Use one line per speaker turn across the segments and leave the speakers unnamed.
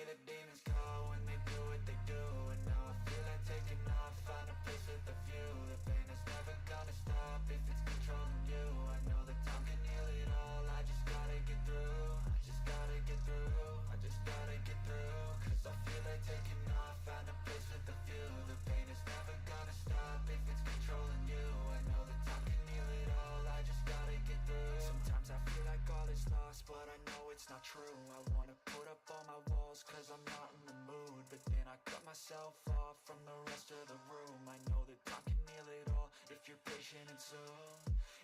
the demons call when they do what they do. And now I feel like taking off, find a place with a view. The pain is never gonna stop if it's controlling you. I know that time can heal it all, I just gotta get through. I just gotta get through, I just gotta get through. Cause I feel like taking off, find a place with a view. The pain is never gonna stop if it's controlling you. I know that time can heal it all, I just gotta get through. Sometimes I feel like all is lost, but I know it's not true. I wanna put up all my walls cause I'm not in the mood, but then I cut myself off from the rest of the room. I know that time can heal it all if you're patient and soon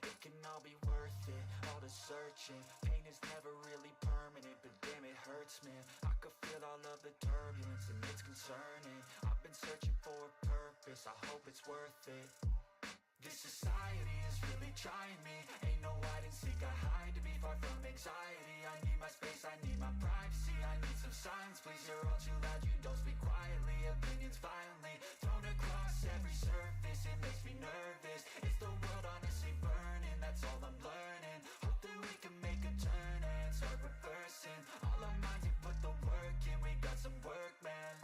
it can all be worth it, all the searching. Pain is never really permanent, but damn it hurts, man. I could feel all of the turbulence and it's concerning. I've been searching for a purpose, I hope it's worth it. This society is really trying me. Ain't no hide and seek, I hide to be far from anxiety. I need my space, I need my privacy. I need some silence, please, you're all too loud. You don't speak quietly, opinions violently thrown across every surface. It makes me nervous, it's the world honestly burning. That's all I'm learning, hope that we can make a turn and start reversing. All our minds, we put the work in, we got some work, man.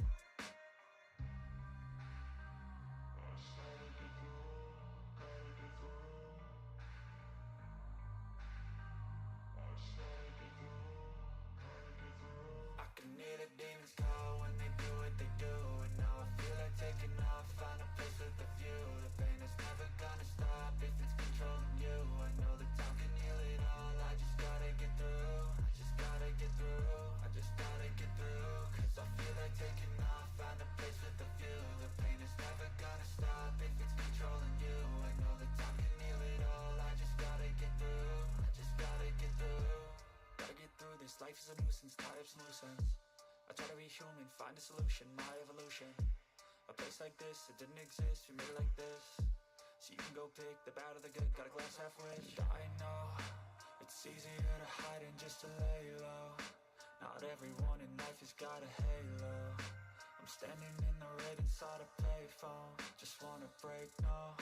I can hear the demons call when they do what they do. And now I feel like taking off, find a place with a view. The pain is never gonna stop if it's controlling you. I know that time can heal it all, I just gotta get through. I just gotta get through, I just gotta get through. Cause I feel like taking off, find a place with a view. The pain is never gonna stop if it's controlling you. I know that time can heal it all, I just gotta get through. I just gotta get through. Gotta get through this, life is a nuisance, tie up some loose ends. I try to be human, find a solution, my evolution. A place like this, it didn't exist, we made it like this. So you can go pick the bad or the good, got a glass half which. I know, it's easier to hide than just to lay low. Not everyone in life has got a halo. I'm standing in the red inside a payphone, just wanna break, no.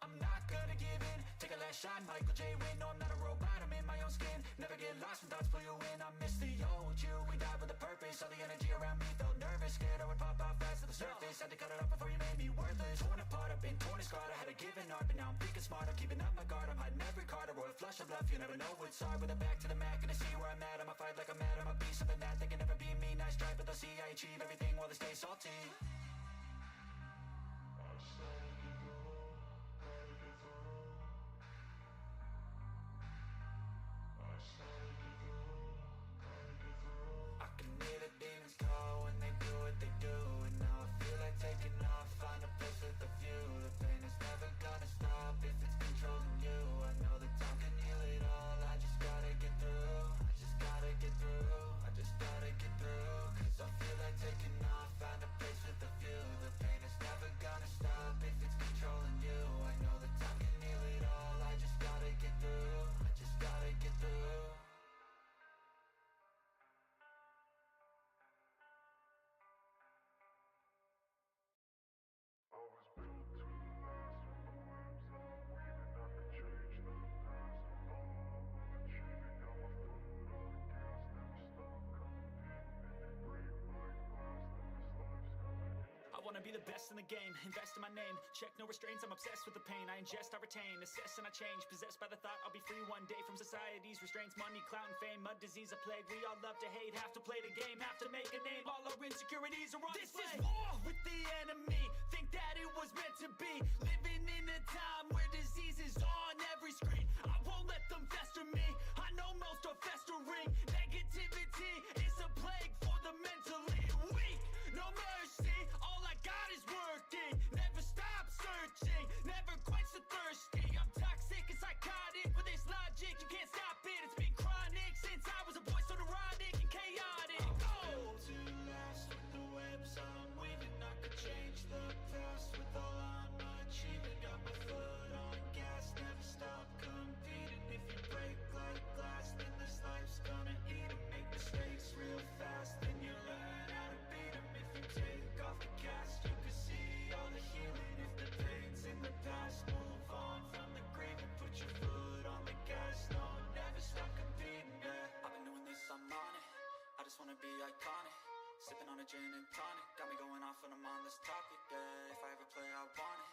I'm not gonna give in, take a last shot, Michael J. Win. No, I'm not a robot, I'm in my own skin. Never get lost when thoughts pull you in. I miss the old you, we died with a purpose. All the energy around me felt nervous, scared I would pop out fast to the surface. Had to cut it off before you made me worthless. Torn apart, I've been torn and scarred. I had a given art, but now I'm thinking smart. I'm keeping up my guard, I'm hiding every card. A royal flush of love, you never know what's hard. With a back to the mat, gonna see where I'm at. I'ma fight like I'm mad, I'ma be something that they can never be me. Nice try, but they'll see I achieve everything while they stay salty. I can hear the demons call when they do what they do. And now I feel like taking off, find a place with a view. The pain is never gonna stop if it's controlling you. I know that time can heal it all, I just gotta get through. I just gotta get through, I just gotta get through. Cause I feel like taking off, find a place with a view. The pain is never gonna stop if it's controlling you. I know that time can heal it all, I just gotta get through. I just gotta get through.
I wanna be the best in the game, invest in my name. Check no restraints, I'm obsessed with the pain. I ingest, I retain, assess and I change. Possessed by the thought I'll be free one day from society's restraints. Money, clout and fame, mud, disease, a plague. We all love to hate, have to play the game, have to make a name. All our insecurities are on display. This is war with the enemy, think that it was meant to be. Living in a time where disease is on every screen. I won't let them fester me, I know most are festering. Negativity is a plague for the mentally weak. No mercy, all I got is working. Never stop searching, never quench the thirsty. I'm toxic and psychotic with this logic, you can't stop it. It's been chronic since I was a boy, so neurotic and chaotic.
I'm built to last with the webs I'm weaving. I could change the past with all I'm achieving. Got my foot on gas, never stop competing. If you break like glass, then this life's gonna eat 'em. Make mistakes real fast, then you learn how to beat 'em. If you take off the cast, you can see all the healing. If the pain's in the past, move on from the grave and put your foot on the gas. No, never stop competing, yeah. I've been doing this, I'm on it, I just wanna be iconic. Sipping on a gin and tonic, got me going off when I'm on this topic, yeah. If I ever play, I want it,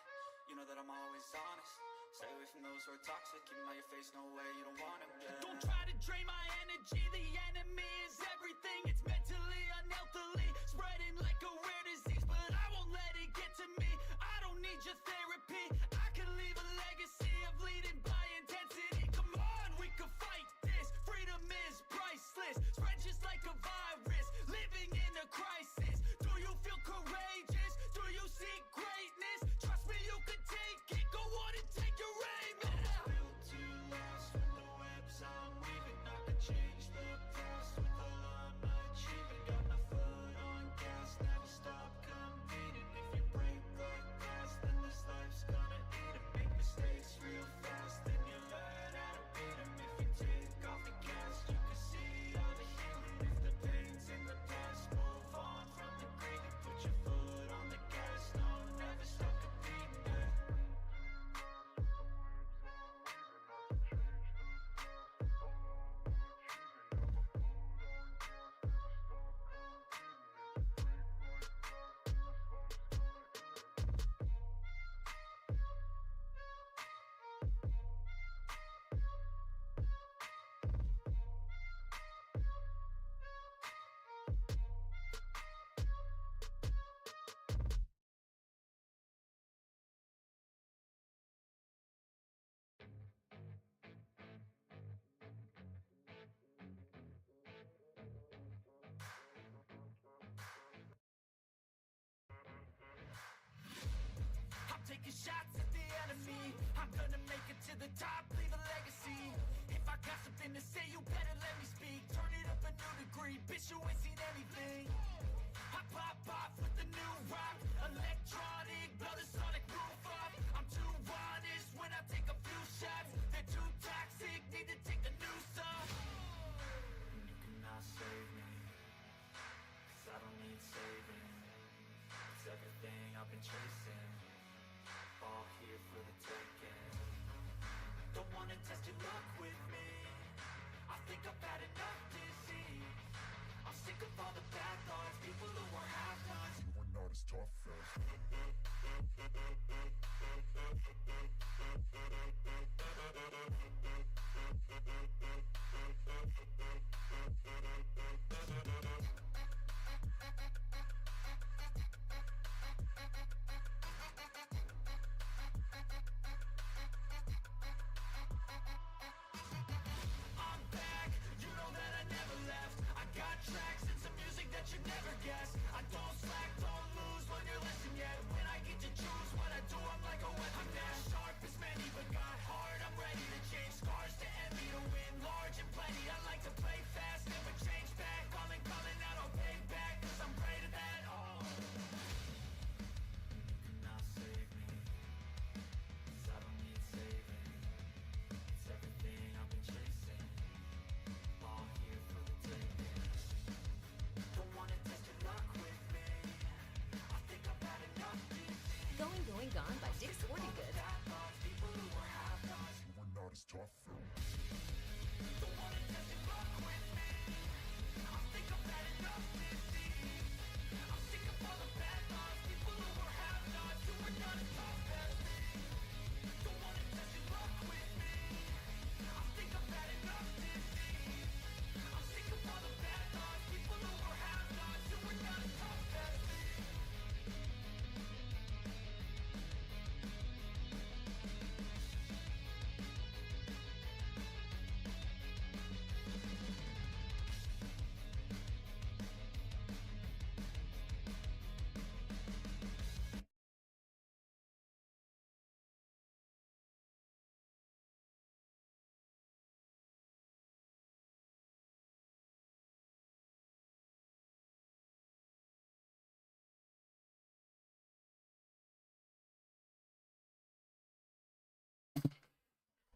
you know that I'm always honest. Stay away from those who are toxic, keep them out your face, no way, you don't want them, yeah. Don't try to drain my energy, the enemy is everything. It's mentally, unhealthily, spreading like a rare disease. But I won't let it get to me, I don't need your therapy. I can leave a legacy of leading by intensity. Come on, we can fight this, freedom is priceless. Spread just like a virus, living in a crisis. Do you feel courageous? Do you seek greatness? Trust me, you can take it, go on and take your aim. Built to last with the webs I'm weaving. I can change the past with all I'm achieving. Got my foot on gas, never stop competing. If you break like glass, then this life's gonna eat 'em. Make mistakes real fast, then you learn how to beat 'em. If you take off the gas, you can see all the healing. If the pain's in the past, move on from the grieving. Put your foot on the gas, no, never stop competing, yeah. I'm taking shots at the enemy, I'm gonna make it to the top, leave a legacy. If I got something to say, you better let me speak. Turn it up a new degree, bitch, you ain't seen anything. I pop off with the new rock, electronic, blow the sonic roof off. I'm too honest when I take a few shots. They're too toxic, need to take the noose off. You cannot save me, 'cause I don't need saving. It's everything I've been chasing, all here for the taking. Don't wanna test your luck with me, I think I've had enough disease. I'm sick of all the bad thoughts, people who are half-nots. You are not as tough as I'm back, you know that I never left. I got tracks and some music that you never guessed. I don't slack, don't lose, learn your lesson yet. When I get to choose what I do, I'm like a weapon. I'm not sharp as many, but got heart, I'm ready to change. Scars to envy, to win large and plenty. I like to play fast, never change back. Calling, I don't pay back, 'cause I'm great at that. Oh, you cannot save me, 'cause I don't need saving. It's everything I've been chasing, all here for the taking. Don't wanna test your luck with me, I think I've had enough disease.
Going, Gone by Dick Sporting Goods.
Bad thoughts, people who are half-nots. You are not as tough as. Don't wanna test your luck with me, I think I've had enough disease. I'm sick of all the bad thoughts, people who are half-nots. You are not as tough as me. Don't wanna test your luck with me, I think I've had enough disease. I'm sick of all the bad thoughts, people who are half-nots. You are not as tough as me.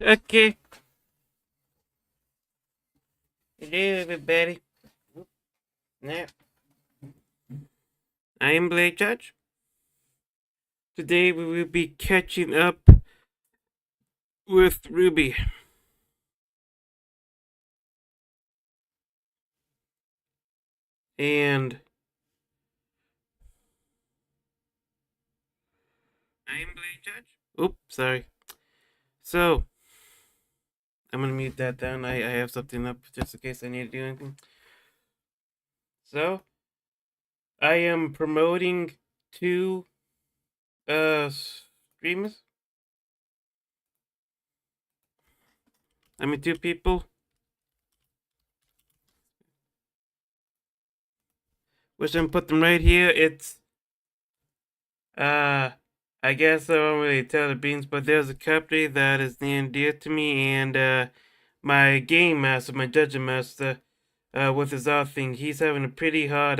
Okay. Hello, everybody. Now, I am Blake Judge. Today we will be catching up with RWBY. And Judge. Oops, sorry. So, I'm gonna mute that down. I have something up just in case I need to do anything. So, I am promoting two streamers. I mean, two people. Which I'm put them right here. It's I guess I won't really tell the beans, but there's a company that is near and dear to me, and my game master, my dungeon master, with his art thing, he's having a pretty hard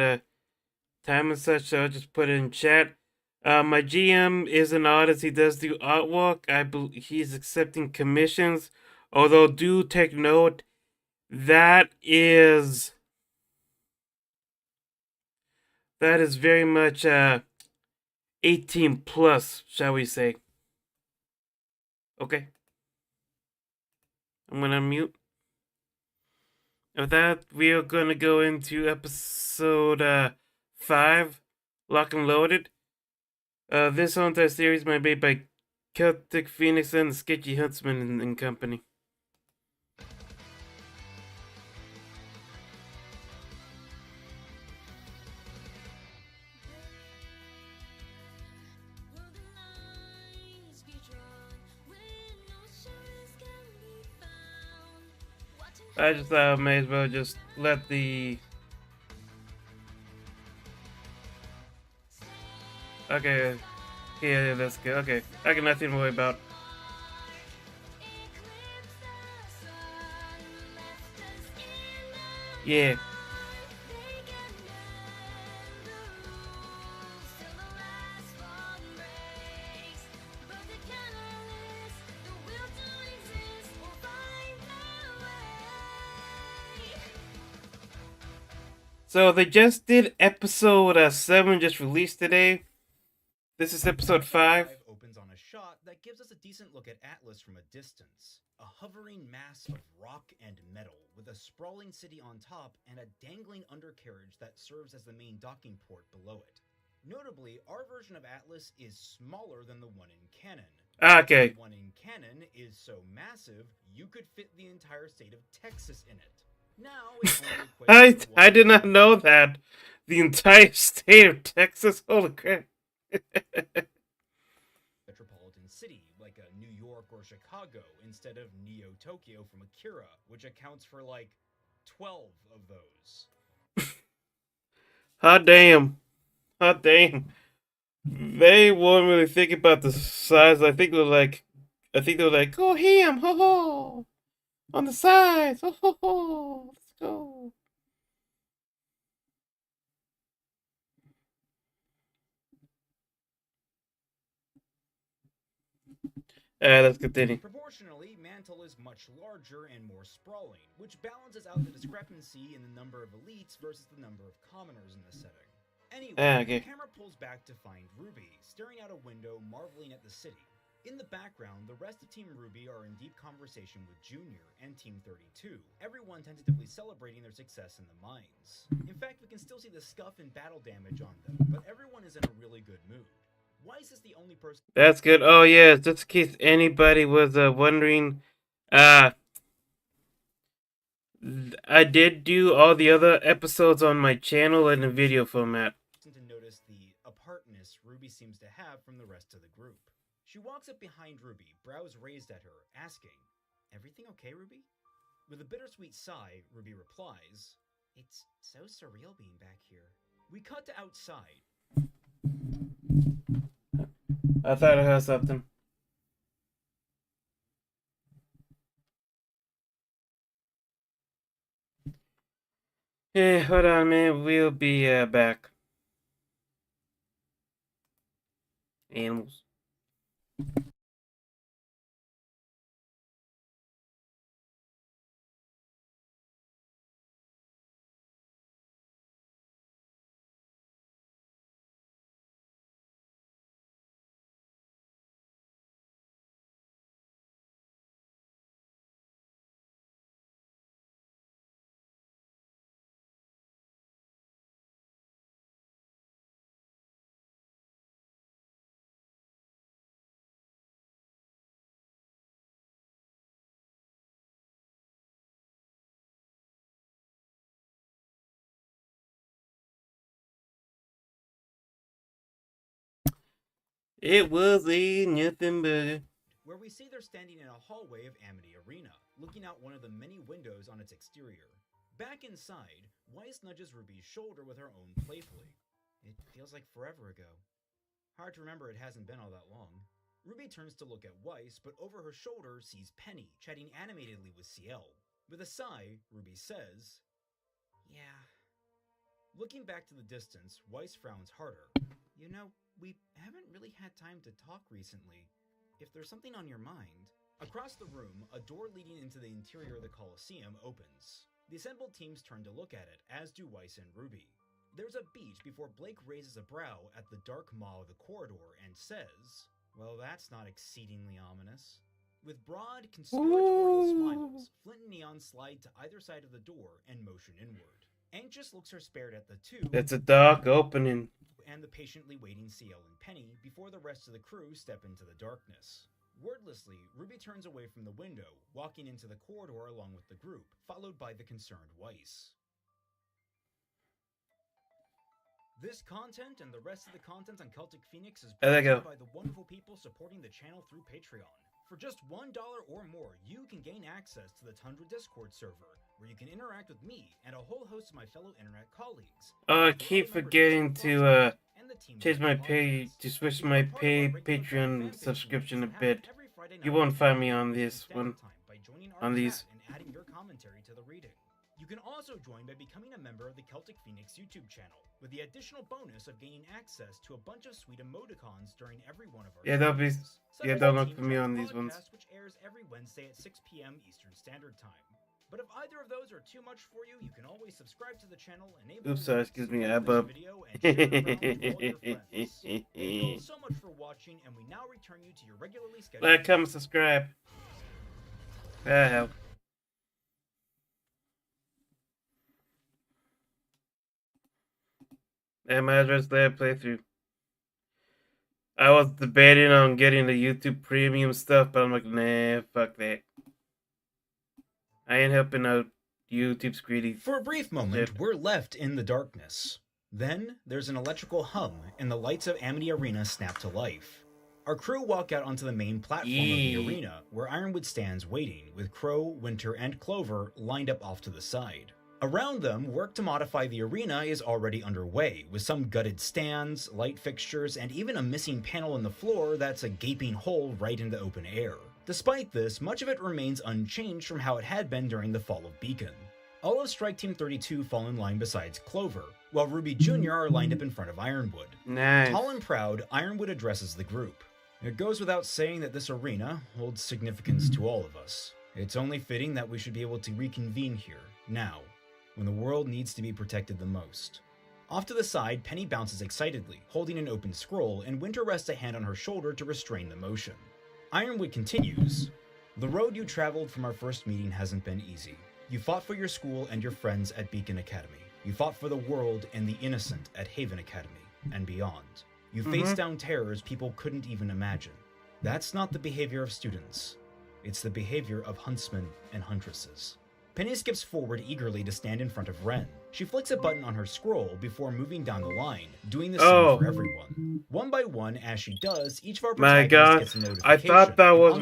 time and such. So I'll just put it in chat. My GM is an artist. He does do artwork. I believe he's accepting commissions. Although, do take note, that is very much 18 plus, shall we say. Okay. I'm gonna mute. With that, we are gonna go into episode 5, Lock and Loaded. This entire series might be made by Celtic Phoenix and the Sketchy Huntsman and Company. I just thought I may as well just let the... Okay. Yeah, that's good. Okay. I got nothing to worry about. Yeah. So they just did episode 7, just released today. This is episode 5.
Opens on a shot that gives us a decent look at Atlas from a distance. A hovering mass of rock and metal, with a sprawling city on top and a dangling undercarriage that serves as the main docking port below it. Notably, our version of Atlas is smaller than the one in canon.
Okay.
The one in canon is so massive, you could fit the entire state of Texas in it. Now, it's only
I did not know that. The entire state of Texas? Holy crap.
Metropolitan city, like a New York or Chicago, instead of Neo-Tokyo from Akira, which accounts for like 12 of those.
Hot damn. Hot damn. They weren't really thinking about the size. I think they were like, go ham, ho ho. On the sides, ho ho ho. Let's go. Let's continue.
Proportionally, Mantle is much larger and more sprawling, which balances out the discrepancy in the number of elites versus the number of commoners in the setting. Anyway,
Okay.
the camera pulls back to find RWBY, staring out a window, marveling at the city. In the background, the rest of Team RWBY are in deep conversation with Junior and Team 32, everyone tentatively celebrating their success in the mines. In fact, we can still see the scuff and battle damage on them, but everyone is in a really good mood. Weiss is the only person...
That's good. Oh, yeah, just in case anybody was wondering, I did do all the other episodes on my channel in a video format.
To notice the apartness RWBY seems to have from the rest of the group. She walks up behind RWBY, brows raised at her, asking, "Everything okay, RWBY?" With a bittersweet sigh, RWBY replies, "It's so surreal being back here." We cut to outside.
I thought I heard something. Hey, hold on, man. We'll be back. Animals. It was a nothing but...
where we see they're standing in a hallway of Amity Arena, looking out one of the many windows on its exterior. Back inside, Weiss nudges Ruby's shoulder with her own playfully. It feels like forever ago. Hard to remember, it hasn't been all that long. Ruby turns to look at Weiss, but over her shoulder sees Penny chatting animatedly with Ciel. With a sigh, Ruby says, "Yeah." Looking back to the distance, Weiss frowns harder. "You know, we haven't really had time to talk recently. If there's something on your mind..." Across the room, a door leading into the interior of the Colosseum opens. The assembled teams turn to look at it, as do Weiss and Ruby. There's a beat before Blake raises a brow at the dark maw of the corridor and says, "Well, that's not exceedingly ominous." With broad, conspiratorial smiles, Flint and Neon slide to either side of the door and motion inward. Anxious looks are spared at the two.
It's a dark opening.
And the patiently waiting Ciel and Penny before the rest of the crew step into the darkness. Wordlessly, Ruby turns away from the window, walking into the corridor along with the group, followed by the concerned Weiss. This content and the rest of the content on Celtic Phoenix is brought to you by the wonderful people supporting the channel through Patreon. For just $1 or more, you can gain access to the Tundra Discord server, where you can interact with me and a whole host of my fellow internet colleagues.
I keep forgetting to change my pay, to switch my Patreon subscription a bit. You won't find me on this one, on these.
And adding your commentary to the reading. You can also join by becoming a member of the Celtic Phoenix YouTube channel, with the additional bonus of gaining access to a bunch of sweet emoticons during every one of our
streams. Don't look for me on these ones.
Which airs every Wednesday at 6 p.m. Eastern Standard Time. But if either of those are too much for you, you can always subscribe to the channel, enable
excuse me, above.
Video, and share it around with all your friends. Thank you all so much for watching, and we now return you to your regularly scheduled...
Like, comment, subscribe. Hell. And my address there, playthrough. I was debating on getting the YouTube premium stuff, but I'm like, nah, fuck that. I ain't helping out YouTube's greedy.
For a brief moment, we're left in the darkness. Then, there's an electrical hum, and the lights of Amity Arena snap to life. Our crew walk out onto the main platform of the arena, where Ironwood stands waiting, with Crow, Winter, and Clover lined up off to the side. Around them, work to modify the arena is already underway, with some gutted stands, light fixtures, and even a missing panel in the floor that's a gaping hole right in the open air. Despite this, much of it remains unchanged from how it had been during the fall of Beacon. All of Strike Team 32 fall in line besides Clover, while Ruby Jr. are lined up in front of Ironwood.
Nice.
Tall and proud, Ironwood addresses the group. It goes without saying that this arena holds significance to all of us. It's only fitting that we should be able to reconvene here, now, when the world needs to be protected the most. Off to the side, Penny bounces excitedly, holding an open scroll, and Winter rests a hand on her shoulder to restrain the motion. Ironwood continues, "The road you traveled from our first meeting hasn't been easy. You fought for your school and your friends at Beacon Academy. You fought for the world and the innocent at Haven Academy, and beyond. You faced down terrors people couldn't even imagine. That's not the behavior of students. It's the behavior of huntsmen and huntresses." Penny skips forward eagerly to stand in front of Ren. She flicks a button on her scroll before moving down the line, doing the same for everyone. One by one, as she does, each of our protagonists gets a notification.
I thought that was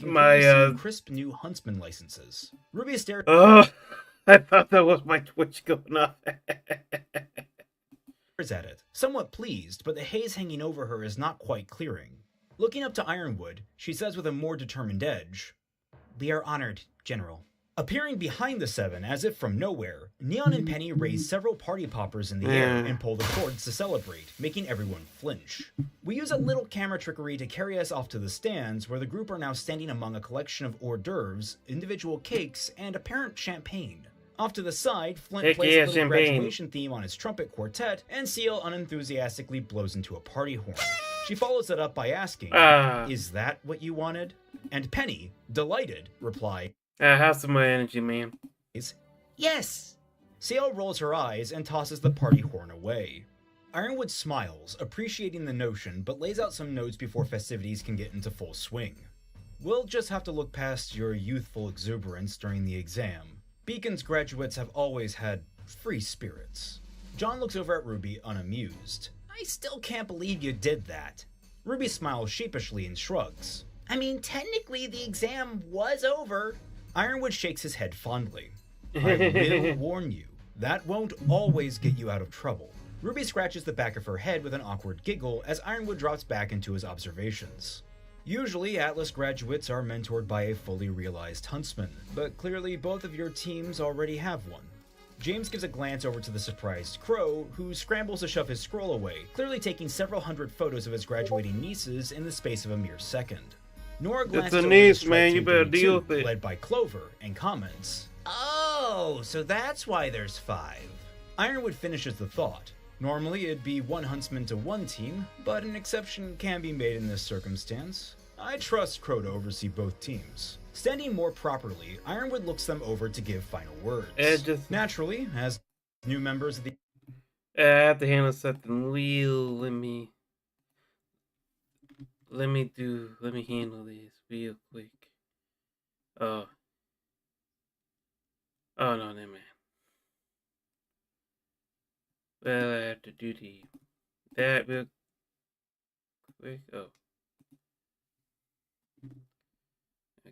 my
crisp new huntsman licenses. Ruby stares.
Oh, I thought that was my Twitch going off.
At it, somewhat pleased, but the haze hanging over her is not quite clearing. Looking up to Ironwood, she says with a more determined edge, "We are honored, General." Appearing behind the seven, as if from nowhere, Neon and Penny raise several party poppers in the air and pull the cords to celebrate, making everyone flinch. We use a little camera trickery to carry us off to the stands, where the group are now standing among a collection of hors d'oeuvres, individual cakes, and apparent champagne. Off to the side, Flint plays a little graduation theme on his trumpet quartet, and Ciel unenthusiastically blows into a party horn. She follows it up by asking, "Is that what you wanted?" And Penny, delighted, replies,
have some more energy, man.
"Yes!" Ciel rolls her eyes and tosses the party horn away. Ironwood smiles, appreciating the notion, but lays out some notes before festivities can get into full swing. "We'll just have to look past your youthful exuberance during the exam. Beacon's graduates have always had free spirits." John looks over at Ruby, unamused. "I still can't believe you did that." Ruby smiles sheepishly and shrugs. I mean, technically the exam was over. Ironwood shakes his head fondly. I will warn you, that won't always get you out of trouble. Ruby scratches the back of her head with an awkward giggle as Ironwood drops back into his observations. Usually, Atlas graduates are mentored by a fully realized huntsman, but clearly both of your teams already have one. James gives a glance over to the surprised Crow, who scrambles to shove his scroll away, clearly taking several hundred photos of his graduating nieces in the space of a mere second. Nora glances over
niece,
to
man. You better
32,
deal with it.
led by Clover, and comments, "Oh, so that's why there's 5. Ironwood finishes the thought. Normally, it'd be 1 huntsman to 1 team, but an exception can be made in this circumstance. I trust Crow to oversee both teams. Standing more properly, Ironwood looks them over to give final words. Naturally, as new members of the...
I have to handle something real. Let me handle this real quick. Oh no, never mind. Well, I have to do that real quick. Oh.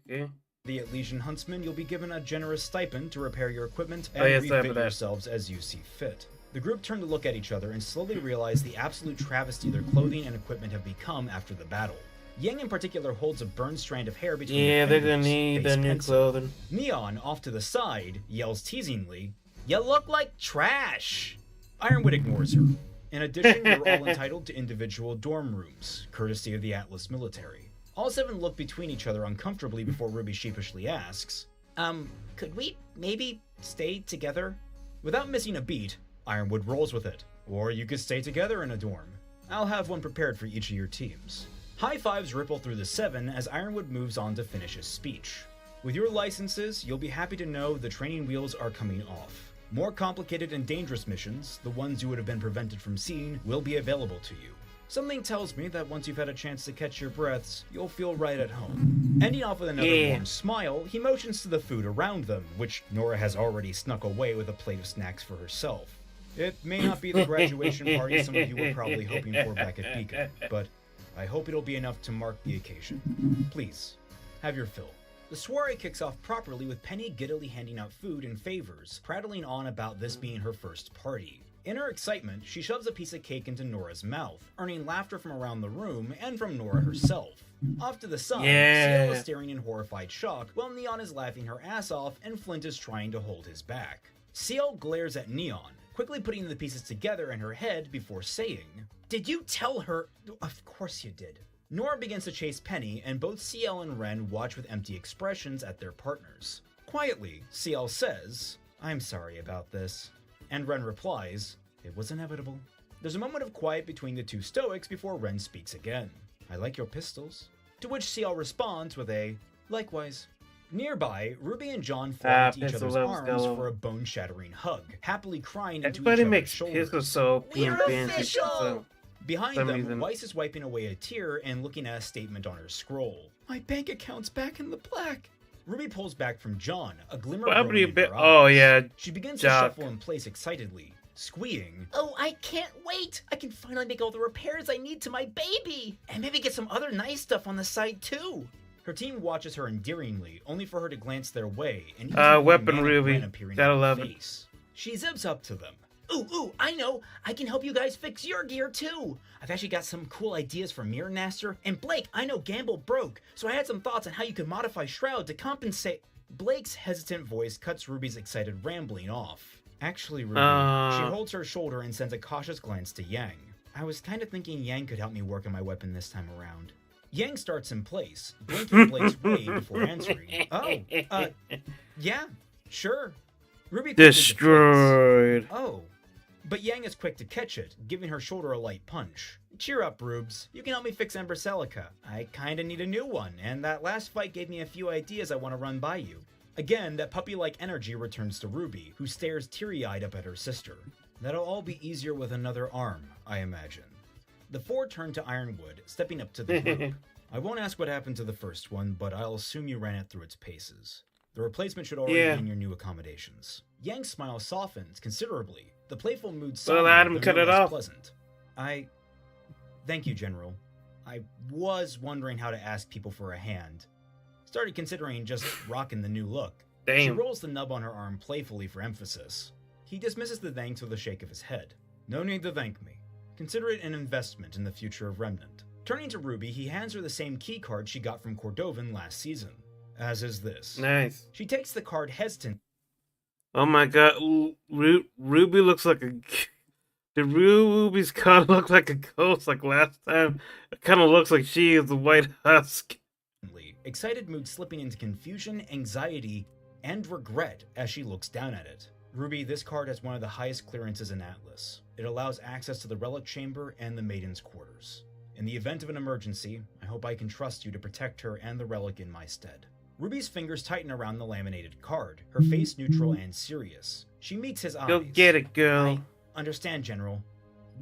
Okay.
The Elysian Huntsman, you'll be given a generous stipend to repair your equipment and
I
refit yourselves as you see fit. The group turn to look at each other and slowly realize the absolute travesty their clothing and equipment have become after the battle. Yang in particular holds a burned strand of hair between
Yeah,
their
they're gonna
fingers,
need
face
the new
pencil.
clothing.
Neon, off to the side, yells teasingly, "You look like trash!" Ironwood ignores her. In addition, you're all entitled to individual dorm rooms, courtesy of the Atlas military. All 7 look between each other uncomfortably before Ruby sheepishly asks, could we maybe stay together? Without missing a beat, Ironwood rolls with it. Or you could stay together in a dorm. I'll have one prepared for each of your teams. High fives ripple through the 7 as Ironwood moves on to finish his speech. With your licenses, you'll be happy to know the training wheels are coming off. More complicated and dangerous missions, the ones you would have been prevented from seeing, will be available to you. Something tells me that once you've had a chance to catch your breaths, you'll feel right at home. Ending off with another warm smile, he motions to the food around them, which Nora has already snuck away with a plate of snacks for herself. It may not be the graduation party some of you were probably hoping for back at Beacon, but I hope it'll be enough to mark the occasion. Please, have your fill. The soiree kicks off properly with Penny giddily handing out food and favors, prattling on about this being her first party. In her excitement, she shoves a piece of cake into Nora's mouth, earning laughter from around the room and from Nora herself. Off to the side, Ciel is staring in horrified shock while Neon is laughing her ass off and Flint is trying to hold his back. Ciel glares at Neon, quickly putting the pieces together in her head before saying, "Did you tell her?" "Of course you did." Nora begins to chase Penny, and both Ciel and Ren watch with empty expressions at their partners. Quietly, Ciel says, "I'm sorry about this." And Ren replies, "It was inevitable." There's a moment of quiet between the two stoics before Ren speaks again. "I like your pistols." To which Ciel responds with a, "Likewise." Nearby, Ruby and John fall into each other's arms for a bone-shattering hug, happily crying into each other's shoulders.
Pistol so
We're
fancy.
official! Behind them,
reason.
Weiss is wiping away a tear and looking at a statement on her scroll. "My bank account's back in the black." Ruby pulls back from John, a glimmer growing in her eyes.
Oh yeah.
She begins to shuffle in place excitedly, squeeing, "Oh, I can't wait! I can finally make all the repairs I need to my baby! And maybe get some other nice stuff on the side, too!" Her team watches her endearingly, only for her to glance their way, and
weapon Ruby. Gotta love it.
face. She zips up to them. Ooh, I know! I can help you guys fix your gear, too! I've actually got some cool ideas for Mirror Master. And Blake, I know Gamble broke, so I had some thoughts on how you could modify Shroud to compensate... Blake's hesitant voice cuts Ruby's excited rambling off. Actually, Ruby, she holds her shoulder and sends a cautious glance to Yang. I was kind of thinking Yang could help me work on my weapon this time around. Yang starts in place, blinking Blake's way before answering. Yeah, sure. Ruby
destroyed.
Oh, but Yang is quick to catch it, giving her shoulder a light punch. Cheer up, Rubes. You can help me fix Ember Celica. I kinda need a new one, and that last fight gave me a few ideas I want to run by you. Again, that puppy-like energy returns to Ruby, who stares teary-eyed up at her sister. That'll all be easier with another arm, I imagine. The 4 turn to Ironwood, stepping up to the group. I won't ask what happened to the first one, but I'll assume you ran it through its paces. The replacement should already be in your new accommodations. Yang's smile softens considerably. The playful mood
Adam cut it off.
Pleasant. Thank you, General. I was wondering how to ask people for a hand. Started considering just rocking the new look.
Damn.
She rolls the nub on her arm playfully for emphasis. He dismisses the thanks with a shake of his head. No need to thank me. Consider it an investment in the future of Remnant. Turning to Ruby, he hands her the same key card she got from Cordovan last season. As is this.
Nice.
She takes the card hesitant.
Oh my god, Ruby looks like a... Did Ruby's card look like a ghost like last time? It kind of looks like she is the white husk.
Excited mood slipping into confusion, anxiety, and regret as she looks down at it. Ruby, this card has one of the highest clearances in Atlas. It allows access to the Relic Chamber and the Maiden's Quarters. In the event of an emergency, I hope I can trust you to protect her and the relic in my stead. Ruby's fingers tighten around the laminated card, her face neutral and serious. She meets his eyes.
Go get it, girl.
I understand, General.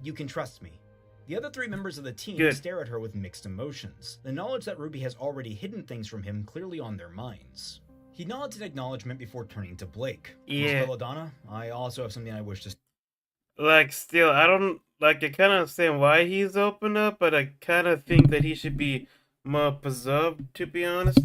You can trust me. The other three members of the team
Good.
stare at her with mixed emotions, the knowledge that Ruby has already hidden things from him clearly on their minds. He nods in acknowledgement before turning to Blake.
Yeah.
Miss Belladonna, I also have something I wish to...
Like, still, I don't... Like, I kind of understand why he's open up, but I kind of think that he should be more preserved, to be honest.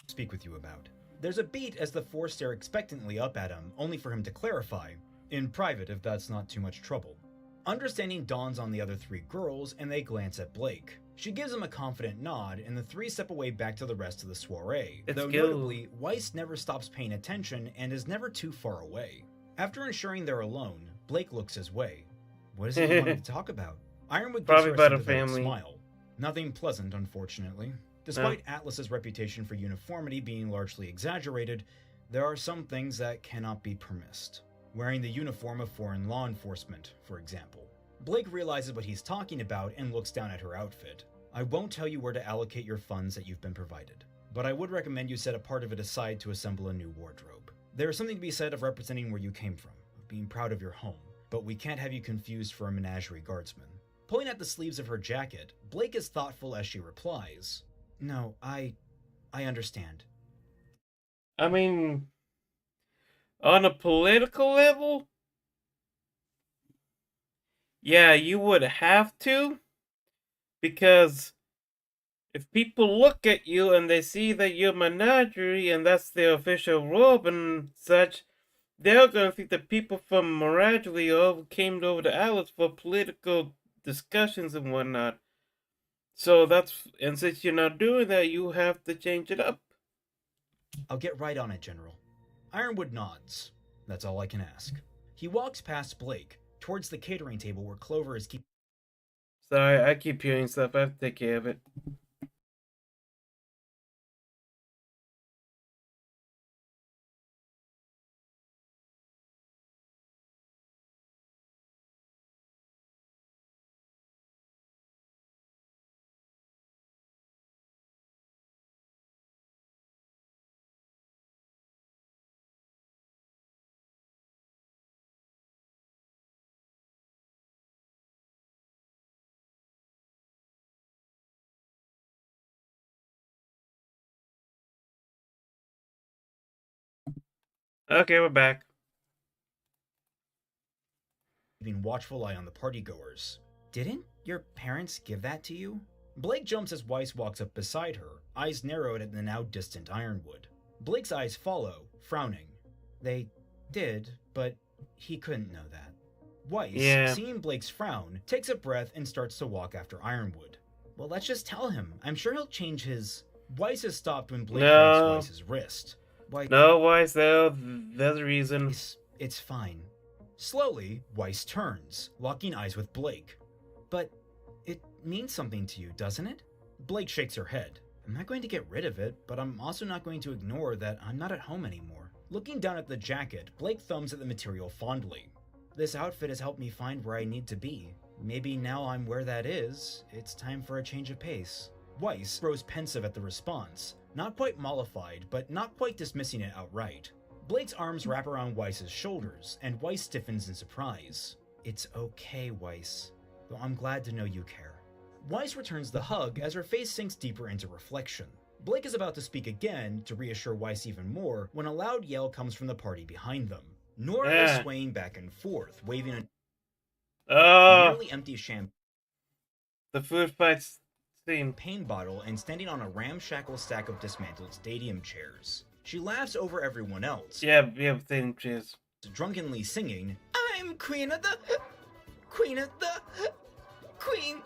speak with you about. There's a beat as the four stare expectantly up at him, only for him to clarify, in private if that's not too much trouble. Understanding dawns on the other three girls, and they glance at Blake. She gives him a confident nod, and the three step away back to the rest of the soiree.
Let's
though
go.
notably, Weiss never stops paying attention and is never too far away. After ensuring they're alone, Blake looks his way. What is it you wanted to talk about? Ironwood gives
Probably
her a
about her
sympathetic
family.
smile. Nothing pleasant, unfortunately. Despite Atlas's reputation for uniformity being largely exaggerated, there are some things that cannot be permissed. Wearing the uniform of foreign law enforcement, for example. Blake realizes what he's talking about and looks down at her outfit. I won't tell you where to allocate your funds that you've been provided, but I would recommend you set a part of it aside to assemble a new wardrobe. There is something to be said of representing where you came from, of being proud of your home, but we can't have you confused for a menagerie guardsman. Pulling at the sleeves of her jacket, Blake is thoughtful as she replies, No, I understand.
I mean, on a political level, yeah, you would have to, because if people look at you and they see that you're menagerie and that's their official robe and such, they're gonna think that people from menagerie all came over to Alice for political discussions and whatnot. So and since you're not doing that, you have to change it up.
I'll get right on it, General. Ironwood nods. That's all I can ask. He walks past Blake, towards the catering table where Clover is keeping...
Sorry, I keep hearing stuff. I have to take care of it. Okay, we're back.
keeping watchful eye on the partygoers. Didn't your parents give that to you? Blake jumps as Weiss walks up beside her, eyes narrowed at the now distant Ironwood. Blake's eyes follow, frowning. They did, but he couldn't know that. Weiss, seeing Blake's frown, takes a breath and starts to walk after Ironwood. Well, let's just tell him. I'm sure he'll change his... Weiss has stopped when Blake grabs Weiss's wrist.
No, Weiss, there's a reason.
It's fine. Slowly, Weiss turns, locking eyes with Blake. But it means something to you, doesn't it? Blake shakes her head. I'm not going to get rid of it, but I'm also not going to ignore that I'm not at home anymore. Looking down at the jacket, Blake thumbs at the material fondly. This outfit has helped me find where I need to be. Maybe now I'm where that is, it's time for a change of pace. Weiss grows pensive at the response, not quite mollified, but not quite dismissing it outright. Blake's arms wrap around Weiss's shoulders, and Weiss stiffens in surprise. It's okay, Weiss, though I'm glad to know you care. Weiss returns the hug as her face sinks deeper into reflection. Blake is about to speak again to reassure Weiss even more when a loud yell comes from the party behind them. Nora is swaying back and forth, waving a nearly empty champagne.
The food fight scene.
Pain bottle and standing on a ramshackle stack of dismantled stadium chairs. She laughs over everyone else.
Yeah, stadium chairs.
Drunkenly singing, "I'm Queen of the Queen."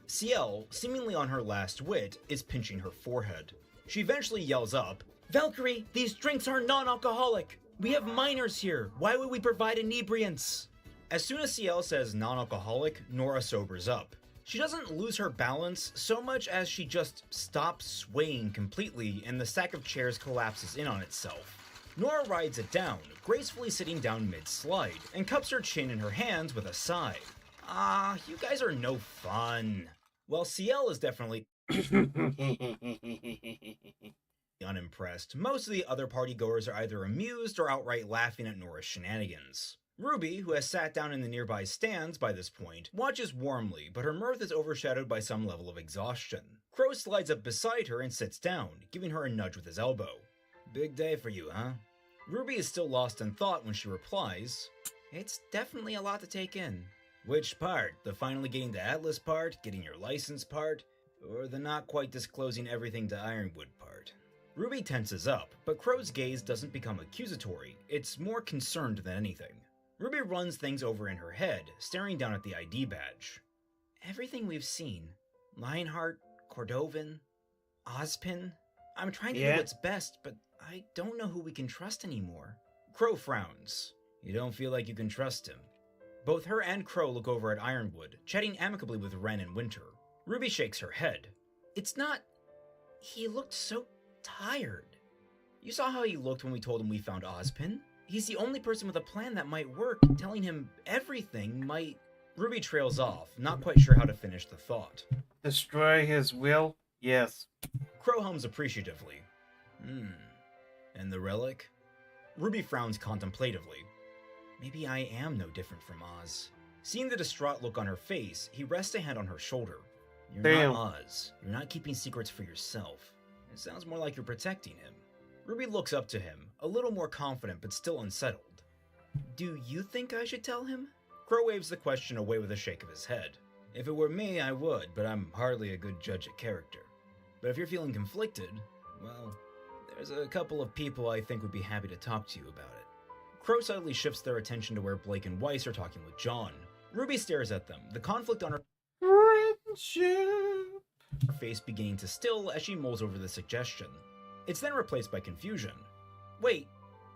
Ciel, seemingly on her last wit, is pinching her forehead. She eventually yells up, "Valkyrie, these drinks are non-alcoholic. We have minors here. Why would we provide inebriants?" As soon as Ciel says non-alcoholic, Nora sobers up. She doesn't lose her balance so much as she just stops swaying completely and the stack of chairs collapses in on itself. Nora rides it down, gracefully sitting down mid-slide, and cups her chin in her hands with a sigh. "Ah, you guys are no fun." Well, Ciel is definitely unimpressed. Most of the other partygoers are either amused or outright laughing at Nora's shenanigans. RWBY, who has sat down in the nearby stands by this point, watches warmly, but her mirth is overshadowed by some level of exhaustion. Crow slides up beside her and sits down, giving her a nudge with his elbow. "Big day for you, huh?" RWBY is still lost in thought when she replies, "It's definitely a lot to take in." "Which part? The finally getting the Atlas part, getting your license part, or the not quite disclosing everything to Ironwood part?" RWBY tenses up, but Crow's gaze doesn't become accusatory, it's more concerned than anything. RWBY runs things over in her head, staring down at the ID badge. "Everything we've seen, Lionheart, Cordovan, Ozpin, I'm trying to do what's best, but I don't know who we can trust anymore." Crow frowns. "You don't feel like you can trust him?" Both her and Crow look over at Ironwood, chatting amicably with Ren and Winter. RWBY shakes her head. "It's not... He looked so tired. You saw how he looked when we told him we found Ozpin? He's the only person with a plan that might work. Telling him everything might..." RWBY trails off, not quite sure how to finish the thought.
"Destroy his will? Yes."
Crow hums appreciatively. And the relic?" RWBY frowns contemplatively. "Maybe I am no different from Oz." Seeing the distraught look on her face, he rests a hand on her shoulder. "You're not Oz. You're not keeping secrets for yourself. It sounds more like you're protecting him." RWBY looks up to him, a little more confident but still unsettled. "Do you think I should tell him?" Crow waves the question away with a shake of his head. "If it were me, I would, but I'm hardly a good judge at character. But if you're feeling conflicted, well, there's a couple of people I think would be happy to talk to you about it." Crow suddenly shifts their attention to where Blake and Weiss are talking with John. RWBY stares at them, the conflict on her face beginning to still as she mulls over the suggestion. It's then replaced by confusion. "Wait,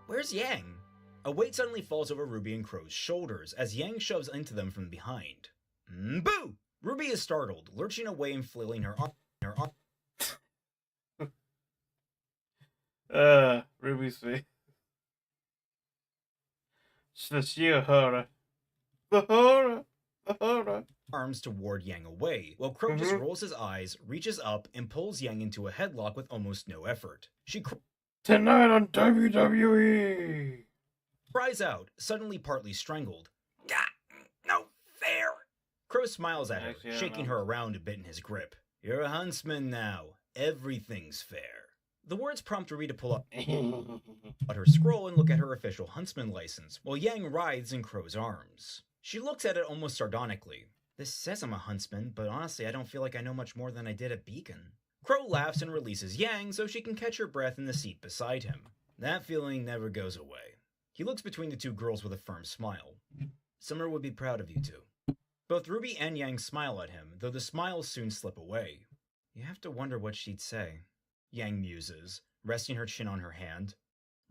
where's Yang?" A weight suddenly falls over RWBY and Crow's shoulders as Yang shoves into them from behind. Boo! RWBY is startled, lurching away and flailing her arm.
RWBY's face. It's the sheer horror. The horror! The horror!
Arms toward Yang away, while Crow just rolls his eyes, reaches up, and pulls Yang into a headlock with almost no effort. She
Tonight on WWE!
cries out, suddenly partly strangled. "No fair!" Crow smiles at her, shaking her around a bit in his grip. "You're a huntsman now. Everything's fair." The words prompt RWBY to pull up her scroll and look at her official huntsman license, while Yang writhes in Crow's arms. She looks at it almost sardonically. "This says I'm a huntsman, but honestly I don't feel like I know much more than I did at Beacon." Crow laughs and releases Yang so she can catch her breath in the seat beside him. That feeling never goes away. He looks between the two girls with a firm smile. "Summer would be proud of you two." Both RWBY and Yang smile at him, though the smiles soon slip away. "You have to wonder what she'd say," Yang muses, resting her chin on her hand.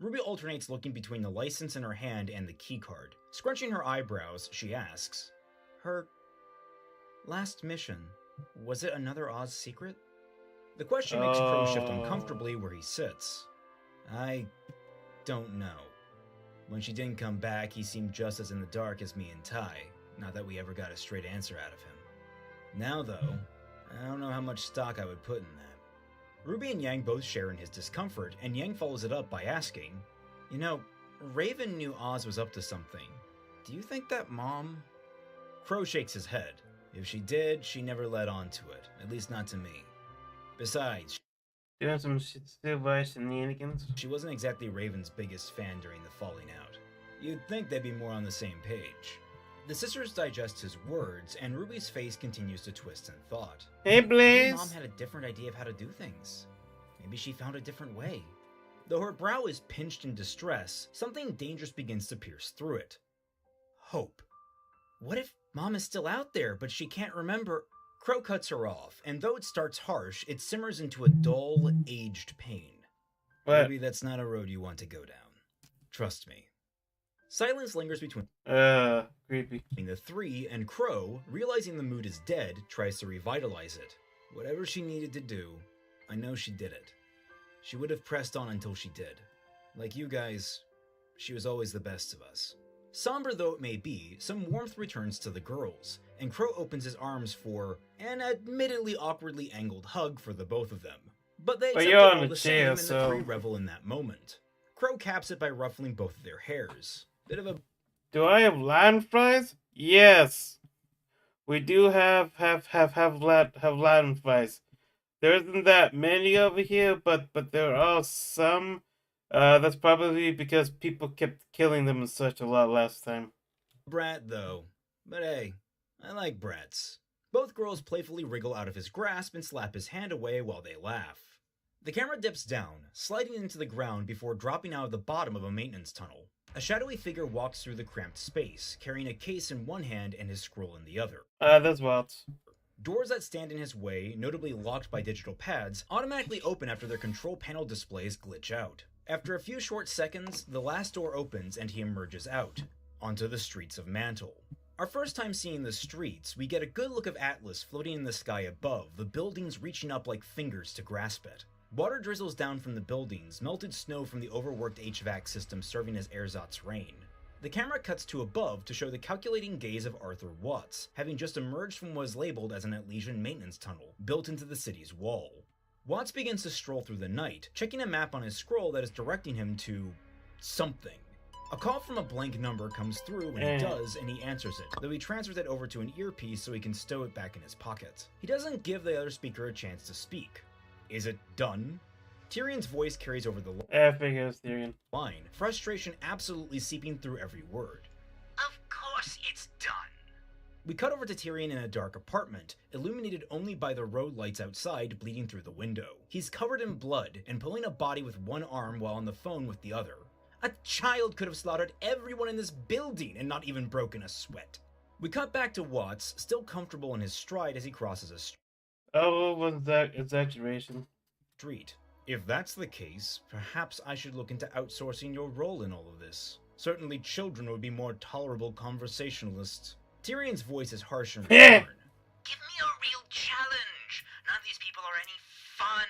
RWBY alternates looking between the license in her hand and the keycard. Scrunching her eyebrows, she asks, "Her last mission, was it another Oz secret?" The question makes Crow shift uncomfortably where he sits. "I don't know. When she didn't come back, he seemed just as in the dark as me and Ty, not that we ever got a straight answer out of him. Now, though, I don't know how much stock I would put in that." RWBY and Yang both share in his discomfort, and Yang follows it up by asking, "You know, Raven knew Oz was up to something. Do you think that Mom..." Crow shakes his head. "If she did, she never led on to it, at least not to me. Besides,
Doing some still by shenanigans?
she wasn't exactly Raven's biggest fan during the falling out. You'd think they'd be more on the same page." The sisters digest his words, and Ruby's face continues to twist in thought.
Hey,
Maybe
Blaze.
Mom had a different idea of how to do things. Maybe she found a different way. Though her brow is pinched in distress, something dangerous begins to pierce through it. Hope. What if Mom is still out there, but she can't remember? Crow cuts her off, and though it starts harsh, it simmers into a dull, aged pain.
What?
Maybe that's not a road you want to go down. Trust me. Silence lingers between
Creepy.
the three, and Crow, realizing the mood is dead, tries to revitalize it. Whatever she needed to do, I know she did it. She would have pressed on until she did. Like you guys, she was always the best of us. Somber though it may be, some warmth returns to the girls, and Crow opens his arms for an admittedly awkwardly angled hug for the both of them. But they accept it
you're on
all
a
the
chair,
same, and
so-
the three revel in that moment. Crow caps it by ruffling both of their hairs. Bit of a
Do I have land flies? Yes. We do have land flies. There isn't that many over here, but there are some. That's probably because people kept killing them and such a lot last time.
brat, though. But hey, I like brats. Both girls playfully wriggle out of his grasp and slap his hand away while they laugh. The camera dips down, sliding into the ground before dropping out of the bottom of a maintenance tunnel. A shadowy figure walks through the cramped space, carrying a case in one hand and his scroll in the other.
That's Waltz.
Doors that stand in his way, notably locked by digital pads, automatically open after their control panel displays glitch out. After a few short seconds, the last door opens and he emerges out, onto the streets of Mantle. Our first time seeing the streets, we get a good look of Atlas floating in the sky above, the buildings reaching up like fingers to grasp it. Water drizzles down from the buildings, melted snow from the overworked HVAC system serving as ersatz rain. The camera cuts to above to show the calculating gaze of Arthur Watts, having just emerged from what is labeled as an Elysian maintenance tunnel, built into the city's wall. Watts begins to stroll through the night, checking a map on his scroll that is directing him to something. A call from a blank number comes through, and it does, and he answers it, though he transfers it over to an earpiece so he can stow it back in his pocket. He doesn't give the other speaker a chance to speak. Is it done? Tyrion's voice carries over the
I figure it's Tyrion.
line, frustration absolutely seeping through every word. Of course it's done. We cut over to Tyrion in a dark apartment, illuminated only by the road lights outside bleeding through the window. He's covered in blood and pulling a body with one arm while on the phone with the other. A child could have slaughtered everyone in this building and not even broken a sweat. We cut back to Watts, still comfortable in his stride as he crosses a
Oh, was that exaggeration?
street. If that's the case, perhaps I should look into outsourcing your role in all of this. Certainly children would be more tolerable conversationalists. Tyrion's voice is harsh and return. Give me a real challenge. None of these people are any fun.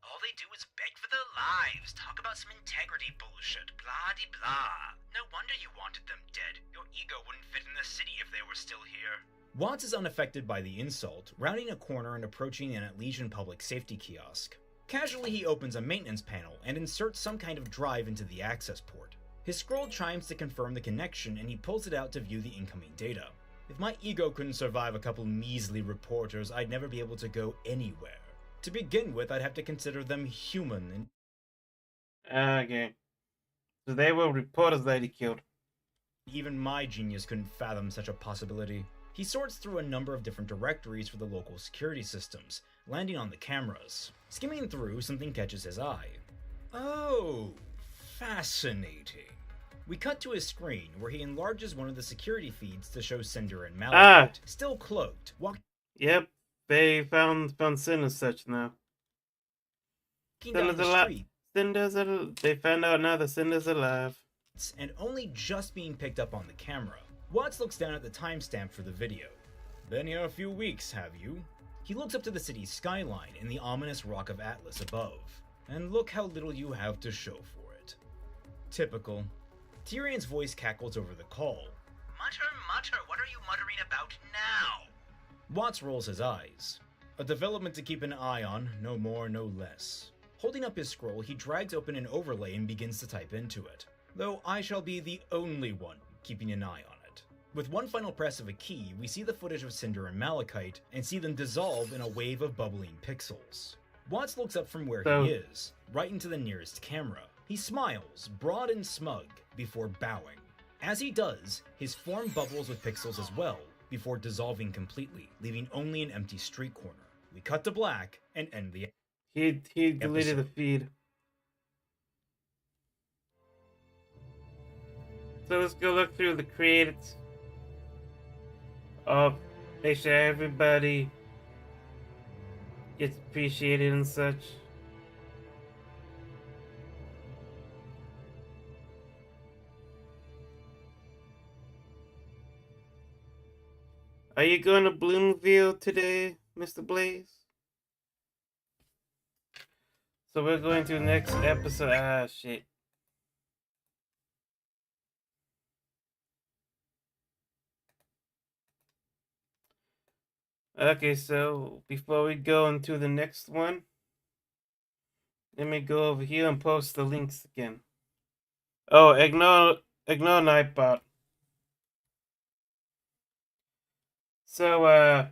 All they do is beg for their lives, talk about some integrity bullshit, blah-de-blah. No wonder you wanted them dead. Your ego wouldn't fit in the city if they were still here. Watts is unaffected by the insult, rounding a corner and approaching an Elysian public safety kiosk. Casually, he opens a maintenance panel and inserts some kind of drive into the access port. His scroll chimes to confirm the connection, and he pulls it out to view the incoming data. If my ego couldn't survive a couple measly reporters, I'd never be able to go anywhere. To begin with, I'd have to consider them human and
Okay. So they were reporters that he killed.
even my genius couldn't fathom such a possibility. He sorts through a number of different directories for the local security systems, landing on the cameras. Skimming through, something catches his eye. Oh, fascinating. We cut to his screen, where he enlarges one of the security feeds to show Cinder and Malachite, still cloaked, walking
Yep, they found Sin and such now.
down the street,
They found out now that Cinder's alive.
and only just being picked up on the camera. Watts looks down at the timestamp for the video. Been here a few weeks, have you? He looks up to the city's skyline and the ominous rock of Atlas above. And look how little you have to show for it. Typical. Tyrion's voice cackles over the call. Mutter, what are you muttering about now? Watts rolls his eyes. A development to keep an eye on, no more, no less. Holding up his scroll, he drags open an overlay and begins to type into it. Though I shall be the only one keeping an eye on it. With one final press of a key, we see the footage of Cinder and Malachite, and see them dissolve in a wave of bubbling pixels. Watts looks up from where he is, right into the nearest camera. He smiles, broad and smug, before bowing. As he does, his form bubbles with pixels as well, before dissolving completely, leaving only an empty street corner. We cut to black and end the
He deleted the
episode.
feed. So let's go look through the credits. Oh, make sure everybody gets appreciated and such. Are you going to Bloomfield today, Mr. Blaze? So we're going to the next episode. Ah, shit. Okay, so before we go into the next one, let me go over here and post the links again. Oh, ignore Nightbot. So,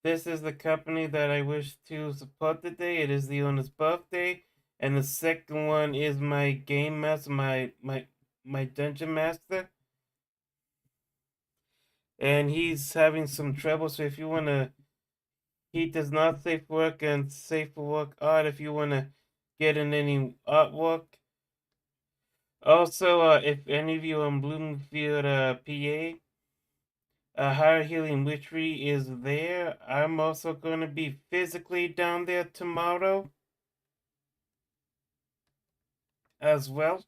this is the company that I wish to support today. It is the owner's birthday. And the second one is my game master, my dungeon master. And he's having some trouble, so if you wanna, he does not safe for work and safe for work art if you wanna get in any artwork. Also, if any of you in Bloomfield, PA, Higher Healing Witchery is there. I'm also going to be physically down there tomorrow as well.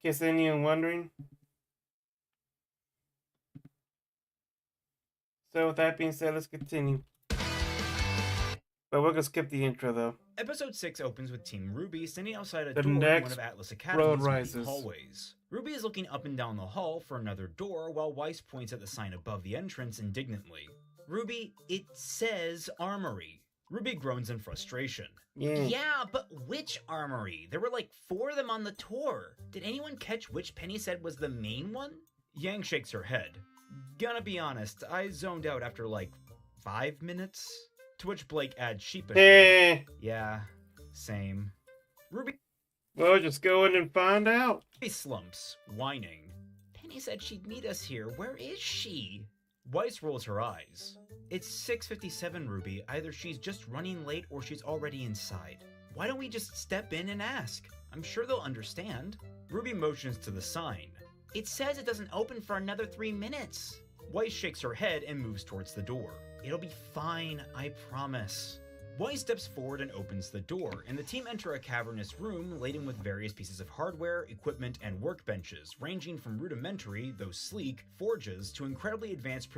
In case anyone wondering. So with that being said, let's continue. But we're going to skip the intro though.
Episode 6 opens with Team RWBY standing outside a
The
door in one
next
of Atlas
road
Academy's many
rises.
hallways. RWBY is looking up and down the hall for another door while Weiss points at the sign above the entrance indignantly. RWBY, it says armory. RWBY groans in frustration.
Yeah.
But which armory? There were like 4 of them on the tour. Did anyone catch which Penny said was the main one? Yang shakes her head. Gonna be honest, I zoned out after like 5 minutes. To which Blake adds sheepishly. Yeah, same. RWBY
Well, just go in and find out.
slumps, whining. Penny said she'd meet us here. Where is she? Weiss rolls her eyes. It's 6:57, RWBY. Either she's just running late or she's already inside. Why don't we just step in and ask? I'm sure they'll understand. RWBY motions to the sign. It says it doesn't open for another 3 minutes. Weiss shakes her head and moves towards the door. It'll be fine, I promise. Weiss steps forward and opens the door, and the team enter a cavernous room laden with various pieces of hardware, equipment, and workbenches, ranging from rudimentary, though sleek, forges to incredibly advanced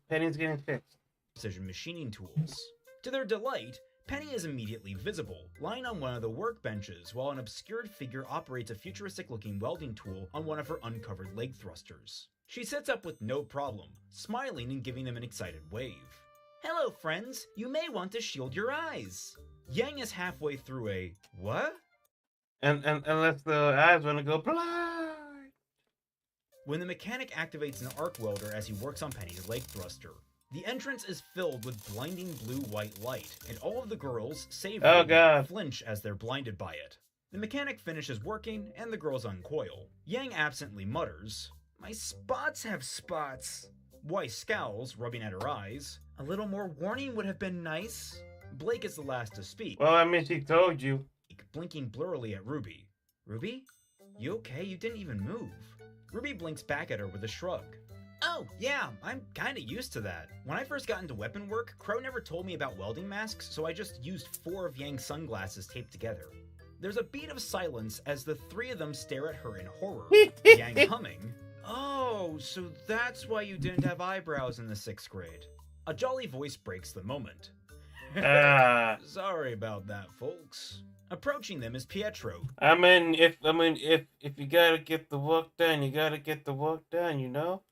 Penny's getting fixed.
precision machining tools. To their delight, Penny is immediately visible, lying on one of the workbenches, while an obscured figure operates a futuristic-looking welding tool on one of her uncovered leg thrusters. She sits up with no problem, smiling and giving them an excited wave. Hello, friends. You may want to shield your eyes. Yang is halfway through a what?
And unless the eyes want to go blind.
When the mechanic activates an arc welder as he works on Penny's leg thruster. The entrance is filled with blinding blue-white light, and all of the girls, save
Oh,
RWBY,
God.
flinch as they're blinded by it. The mechanic finishes working, and the girls uncoil. Yang absently mutters, "My spots have spots." Weiss scowls, rubbing at her eyes. A little more warning would have been nice. Blake is the last to speak,
Well, I mean, she told you.
blinking blurrily at RWBY. RWBY? You okay? You didn't even move. RWBY blinks back at her with a shrug. Oh, yeah, I'm kinda used to that. When I first got into weapon work, Crow never told me about welding masks, so I just used 4 of Yang's sunglasses taped together. There's a beat of silence as the 3 of them stare at her in horror, Yang humming. Oh, so that's why you didn't have eyebrows in the 6th grade. A jolly voice breaks the moment. Sorry about that, folks. Approaching them is Pietro.
I mean, if you gotta get the work done, you gotta get the work done, you know?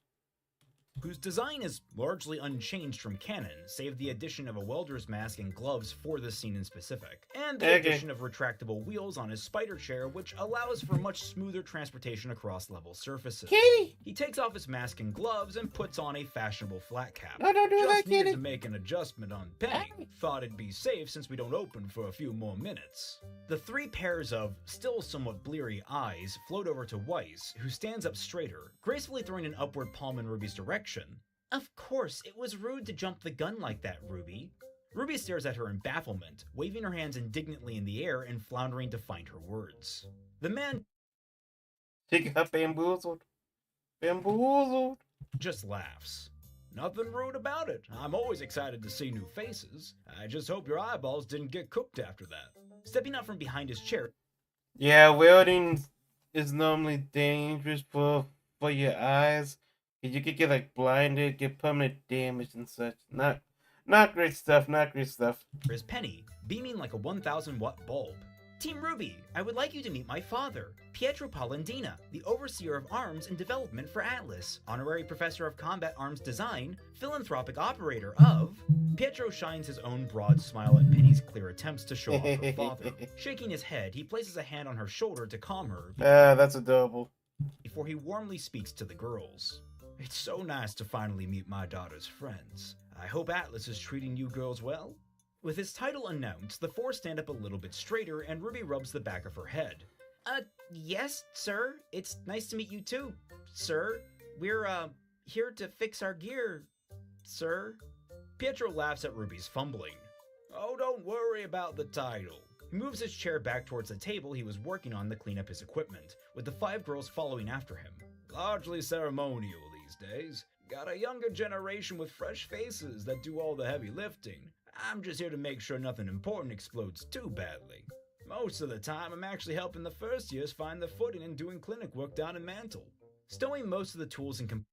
whose design is largely unchanged from canon, save the addition of a welder's mask and gloves for this scene in specific, and the addition of retractable wheels on his spider chair, which allows for much smoother transportation across level surfaces.
Kitty!
He takes off his mask and gloves and puts on a fashionable flat cap.
No, don't do
Just
that,
needed
Kitty!
to make an adjustment on Penny. Thought it'd be safe since we don't open for a few more minutes. The three pairs of still somewhat bleary eyes float over to Weiss, who stands up straighter, gracefully throwing an upward palm in Ruby's direction. Of course, it was rude to jump the gun like that, Ruby. Ruby stares at her in bafflement, waving her hands indignantly in the air and floundering to find her words. The man
She got bamboozled. Bamboozled.
just laughs. Nothing rude about it. I'm always excited to see new faces. I just hope your eyeballs didn't get cooked after that. Stepping out from behind his chair,
Yeah, welding is normally dangerous for your eyes. You could get like blinded, get permanent damage and such. Not great stuff, not great stuff.
is Penny, beaming like a 1,000-watt bulb. Team RWBY, I would like you to meet my father, Pietro Palladina, the Overseer of Arms and Development for Atlas, Honorary Professor of Combat Arms Design, Philanthropic Operator of... Pietro shines his own broad smile at Penny's clear attempts to show off her father. Shaking his head, he places a hand on her shoulder to calm her
That's adorable.
before he warmly speaks to the girls. It's so nice to finally meet my daughter's friends. I hope Atlas is treating you girls well. With his title announced, the four stand up a little bit straighter and Ruby rubs the back of her head. Yes, sir. It's nice to meet you too, sir. We're, here to fix our gear, sir. Pietro laughs at Ruby's fumbling. Oh, don't worry about the title. He moves his chair back towards the table he was working on to clean up his equipment, with the five girls following after him. Largely ceremonial these days. Got a younger generation with fresh faces that do all the heavy lifting. I'm just here to make sure nothing important explodes too badly. Most of the time, I'm actually helping the first years find their footing and doing clinic work down in Mantle. Stowing most of the tools and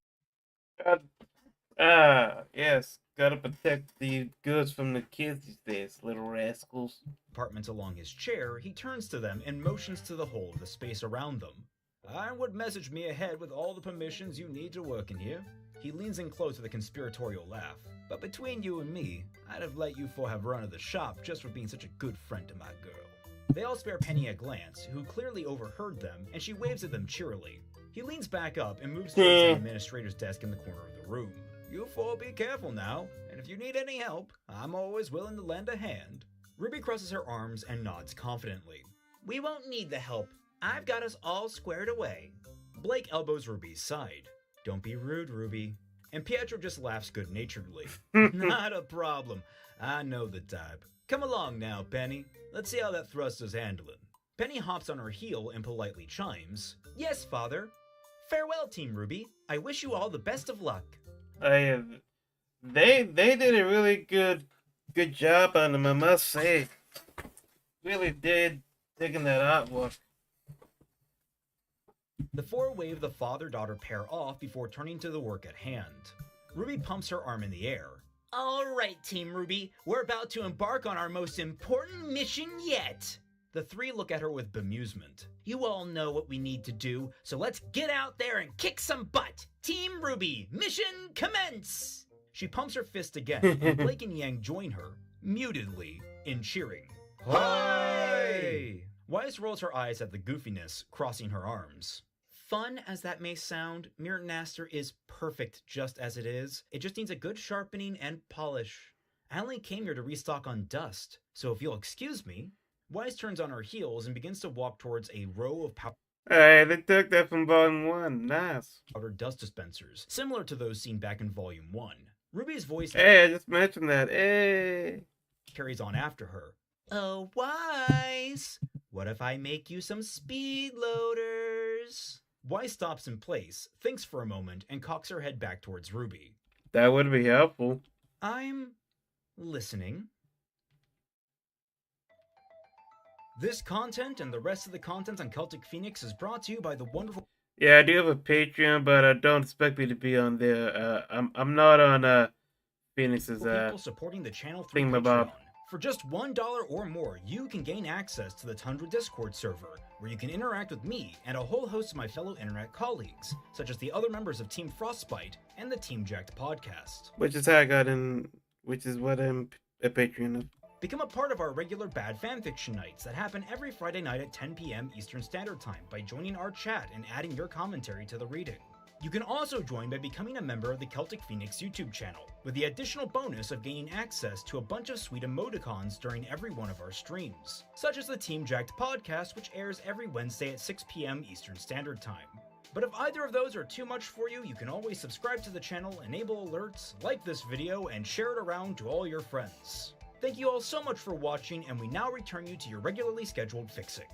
Yes. Gotta protect the goods from the kids these days, little rascals.
compartments along his chair, he turns to them and motions to the whole of the space around them. Ironwood messaged me ahead with all the permissions you need to work in here. He leans in close with a conspiratorial laugh. But between you and me, I'd have let you four have run of the shop just for being such a good friend to my girl. They all spare Penny a glance, who clearly overheard them, and she waves at them cheerily. He leans back up and moves towards the administrator's desk in the corner of the room. You four be careful now, and if you need any help, I'm always willing to lend a hand. Ruby crosses her arms and nods confidently. We won't need the help. I've got us all squared away. Blake elbows Ruby's side. Don't be rude, Ruby. And Pietro just laughs good-naturedly. Not a problem. I know the type. Come along now, Penny. Let's see how that thruster's handling. Penny hops on her heel and politely chimes. Yes, father. Farewell, Team RWBY. I wish you all the best of luck.
They did a really good job on them, I must say. Really did digging that artwork.
The four wave the father-daughter pair off before turning to the work at hand. Ruby pumps her arm in the air. All right, Team RWBY, we're about to embark on our most important mission yet. The three look at her with bemusement. You all know what we need to do, so let's get out there and kick some butt. Team RWBY, mission commence! She pumps her fist again, and Blake and Yang join her, mutedly, in cheering. Hi! Weiss rolls her eyes at the goofiness, crossing her arms. Fun as that may sound, Mirror Naster is perfect just as it is. It just needs a good sharpening and polish. I only came here to restock on dust, so if you'll excuse me. Weiss turns on her heels and begins to walk towards a row of
Hey, they took that from Volume 1. Nice.
powdered dust dispensers, similar to those seen back in Volume 1. Ruby's voice
Hey, I just mentioned that. Hey.
carries on after her. Oh, Weiss! What if I make you some speed loaders? Weiss stops in place, thinks for a moment, and cocks her head back towards Ruby.
That would be helpful.
I'm listening. This content and the rest of the content on Celtic Phoenix is brought to you by the wonderful...
Yeah, I do have a Patreon, but don't expect me to be on there. I'm not on Phoenix's
people supporting the channel through
thingamabob.
Patreon. For just $1 or more, you can gain access to the Tundra Discord server, where you can interact with me and a whole host of my fellow internet colleagues, such as the other members of Team Frostbite and the Team Jacked podcast.
Which is how I got in, which is what I'm a patron of.
Become a part of our regular bad fanfiction nights that happen every Friday night at 10 p.m. Eastern Standard Time by joining our chat and adding your commentary to the reading. You can also join by becoming a member of the Celtic Phoenix YouTube channel, with the additional bonus of gaining access to a bunch of sweet emoticons during every one of our streams, such as the Team Jacked podcast, which airs every Wednesday at 6 p.m. Eastern Standard Time. But if either of those are too much for you, you can always subscribe to the channel, enable alerts, like this video, and share it around to all your friends. Thank you all so much for watching, and we now return you to your regularly scheduled fixing.